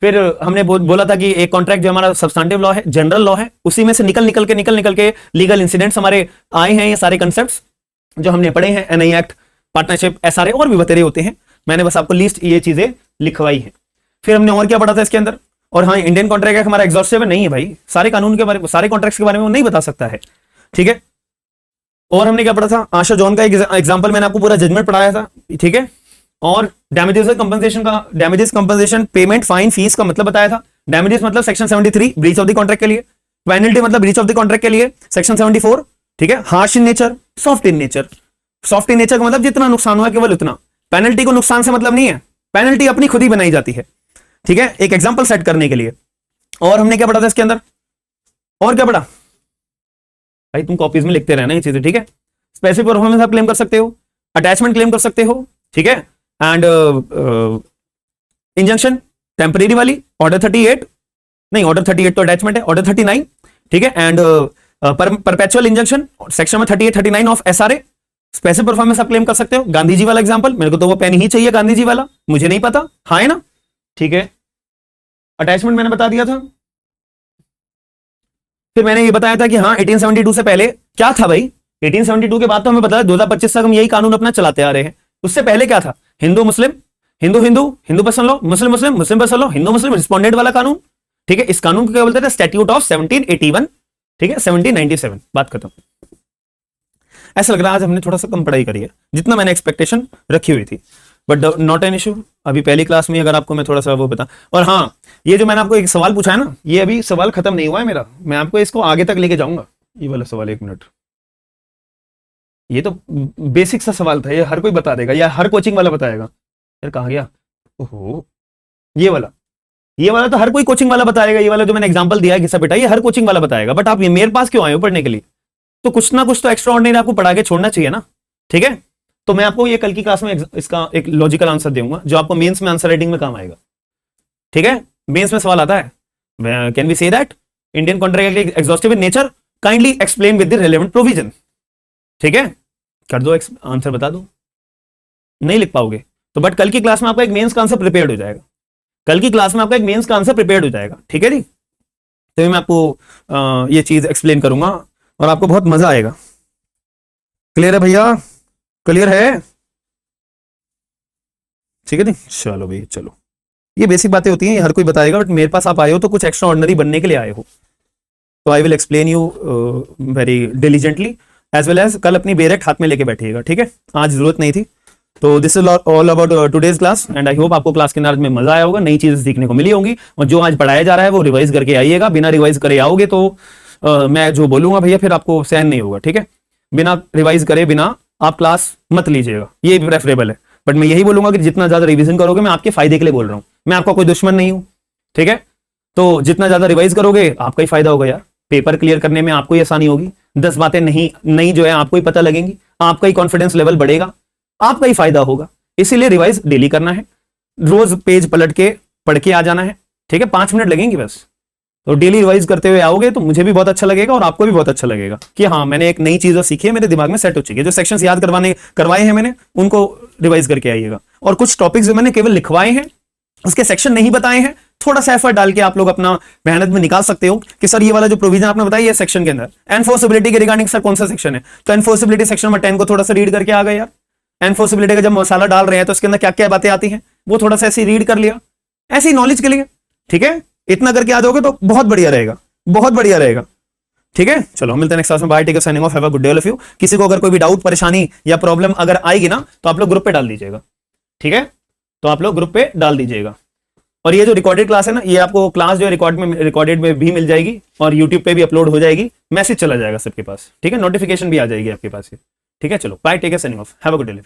फिर हमने बोला था कि एक कॉन्ट्रैक्ट जो हमारा सब्सटेंटिव लॉ है, जनरल लॉ है, उसी में से निकल निकल के लीगल इंसिडेंट्स हमारे आए हैं। ये सारे कंसेप्ट्स जो हमने पढ़े हैं, एनआई एक्ट, पार्टनरशिप, एसआरए और भी बतेरे होते हैं, मैंने बस आपको लिस्ट ये चीजें लिखवाई है। फिर हमने और क्या पढ़ा था इसके अंदर, और हाँ इंडियन कॉन्ट्रैक्ट एक्ट हमारा एग्जॉस्टिव नहीं है भाई, सारे कानून के बारे में, सारे कॉन्ट्रैक्ट्स के बारे में वो नहीं बता सकता है। ठीक है, और हमने क्या पढ़ा था, आशा जॉन का एग्जांपल मैंने आपको पूरा जजमेंट पढ़ाया था। ठीक है, और डैमेजेस कंपनसेशन का, damages compensation payment fine fees का मतलब बताया था। डैमेजेस मतलब section 73 breach of the contract के लिए, पेनल्टी मतलब ब्रीच ऑफ द कॉन्ट्रैक्ट के लिए सेक्शन 74। ठीक है, harsh in nature, soft in nature. Soft in nature का मतलब जितना नुकसान हुआ केवल उतना, पेनल्टी को नुकसान से मतलब नहीं है, पेनल्टी अपनी खुद ही बनाई जाती है। ठीक है, एक एग्जाम्पल सेट करने के लिए। और हमने क्या पढ़ा था इसके अंदर, और क्या पढ़ा भाई, तुम कॉपीज में लिखते रहना ये चीजें। ठीक है, स्पेसिफिक परफॉर्मेंस आप क्लेम कर सकते हो, अटैचमेंट क्लेम कर सकते हो। ठीक है, एंड इंजंक्शन टेम्परेरी वाली, ऑर्डर 38 नहीं, ऑर्डर 38 तो अटैचमेंट है, ऑर्डर 39। ठीक है, एंड परपेचुअल इंजंक्शन सेक्शन में 38 39 ऑफ एसआरए, स्पेसिफिक परफॉर्मेंस आप क्लेम कर सकते हो। गांधी जी वाला एग्जांपल, मेरे को तो वो पेन ही चाहिए गांधी जी वाला, मुझे नहीं पता, हाँ है ना। ठीक है, अटैचमेंट मैंने बता दिया था। फिर मैंने ये बताया था कि हाँ 1872 से पहले क्या था भाई, 1872 के बाद तो हमें पता है 2025 तक हम यही कानून अपना चलाते आ रहे हैं। उससे पहले क्या था, हिंदू मुस्लिम, हिंदू हिंदू, हिंदू पर्सन लॉ, मुस्लिम मुस्लिम, मुस्लिम पर्सन लॉ, हिंदू मुस्लिम रिस्पोंडेंट वाला कानून। ठीक है, इस कानून को क्या बोलते थे, स्टैट्यूट ऑफ 1781। ठीक है, 1797, बात खत्म। ऐसा लग रहा है आज हमने थोड़ा सा कम पढ़ाई करी है जितना मैंने एक्सपेक्टेशन रखी हुई थी, बट नॉट एन इशू। अभी पहली क्लास में अगर आपको मैं थोड़ा सा वो बता, और हाँ ये जो मैंने आपको एक सवाल पूछा है ना, ये अभी सवाल खत्म नहीं हुआ है मेरा, मैं आपको इसको आगे तक लेके जाऊंगा। ये वाला सवाल, एक मिनट, ये तो बेसिक सा सवाल था, ये हर कोई बता देगा या हर कोचिंग वाला बताएगा। यार कहाँ गया, ओहो ये वाला तो हर कोई कोचिंग वाला बताएगा। ये वाला जो मैंने एग्जांपल दिया है घिसा बेटा, ये हर कोचिंग वाला बताएगा, बट आप ये मेरे पास क्यों आए हो पढ़ने के लिए, तो कुछ ना कुछ तो एक्स्ट्रा ऑर्डिनरी आपको पढ़ा के छोड़ना चाहिए ना। ठीक है, तो मैं आपको ये कल की क्लास में इसका एक लॉजिकल आंसर दूंगा जो आपको मेंस में आंसर राइटिंग में काम आएगा। ठीक है, मेंस में सवाल आता है, can we say that Indian contract act exhaustive in nature, kindly explain with the relevant provision. ठीक है, कर दो आंसर, बता दो, नहीं लिख पाओगे तो, बट कल की क्लास में आपका एक मेंस का आंसर प्रिपेयर्ड हो जाएगा, कल की क्लास में आपका एक मेंस का आंसर प्रिपेयर्ड हो जाएगा। ठीक है जी, तो मैं आपको ये चीज एक्सप्लेन करूंगा और आपको बहुत मजा आएगा। क्लियर है भैया, क्लियर है? ठीक है जी, चलो भाई चलो, ये बेसिक बातें होती हैं, ये हर कोई बताएगा, बट मेरे पास आप आए हो तो कुछ एक्स्ट्रा ऑर्डिनरी बनने के लिए आए हो, तो I will explain you very diligently as well as. कल अपनी बेरेक्ट हाथ में लेके बैठिएगा। ठीक है, आज जरूरत नहीं थी। तो this is all about today's class, and I hope आपको क्लास के अंदर में मजा आया होगा, नई चीजें सीखने को मिली होंगी, और जो आज पढ़ाया जा रहा है वो रिवाइज करके आइएगा। बिना रिवाइज करे आओगे तो मैं जो बोलूंगा भैया फिर आपको सहन नहीं होगा। ठीक है, बिना रिवाइज करे बिना आप क्लास मत लीजिएगा, ये प्रेफरेबल है। बट मैं यही बोलूंगा कि जितना ज्यादा रिवीजन करोगे, मैं आपके फायदे के लिए बोल रहा हूं, मैं आपका कोई दुश्मन नहीं हूं। ठीक है, तो जितना ज्यादा रिवाइज करोगे आपका ही फायदा होगा यार, पेपर क्लियर करने में आपको ही आसानी होगी, 10 बातें नहीं जो है आपको ही पता लगेंगी, आपका ही कॉन्फिडेंस लेवल बढ़ेगा। आपका ही फायदा होगा। इसीलिए रिवाइज डेली करना है, रोज पेज पलट के पढ़ के आ जाना है, ठीक है, 5 मिनट लगेंगे बस। तो डेली रिवाइज करते हुए आओगे तो मुझे भी बहुत अच्छा लगेगा और आपको भी बहुत अच्छा लगेगा कि हाँ मैंने एक नई चीज सीखी है, मेरे दिमाग में सेट हो चुकी है। जो सेक्शंस याद करवाए हैं मैंने, उनको रिवाइज करके आइएगा। और कुछ टॉपिक्स जो मैंने केवल लिखवाए हैं, उसके सेक्शन नहीं बताए हैं, थोड़ा सा एफर्ट डाल के आप लोग अपना मेहनत में निकाल सकते हो कि सर ये वाला जो प्रोविजन आपने बताया ये सेक्शन के अंदर एनफोर्सिबिलिटी के रिगार्डिंग सर कौन सा सेक्शन है, तो एनफोर्सिबिलिटी सेक्शन नंबर 10 को थोड़ा सा रीड करके आ गए यार। एनफोर्सिबिलिटी का जब मसाला डाल रहे हैं तो उसके अंदर क्या क्या बातें आती हैं वो थोड़ा सा ऐसे रीड कर लिया, ऐसी नॉलेज के लिए, ठीक है। इतना करके आ जाओगे तो बहुत बढ़िया रहेगा, बहुत बढ़िया रहेगा, ठीक है। चलो मिलते हैं नेक्स्ट क्लास में, bye, take care, signing off, have a good day all of you. किसी को अगर कोई भी डाउट, परेशानी या प्रॉब्लम अगर आएगी ना तो आप लोग ग्रुप पे डाल दीजिएगा, ठीक है, तो आप लोग ग्रुप पे डाल दीजिएगा। और ये जो रिकॉर्डेड क्लास है ना, ये आपको क्लास जो है रिकॉर्डेड में भी मिल जाएगी और यूट्यूब पे भी अपलोड हो जाएगी, मैसेज चला जाएगा सबके पास, ठीक है, नोटिफिकेशन भी आ जाएगी आपके पास, ठीक है। चलो bye, take care, signing off, have a good day.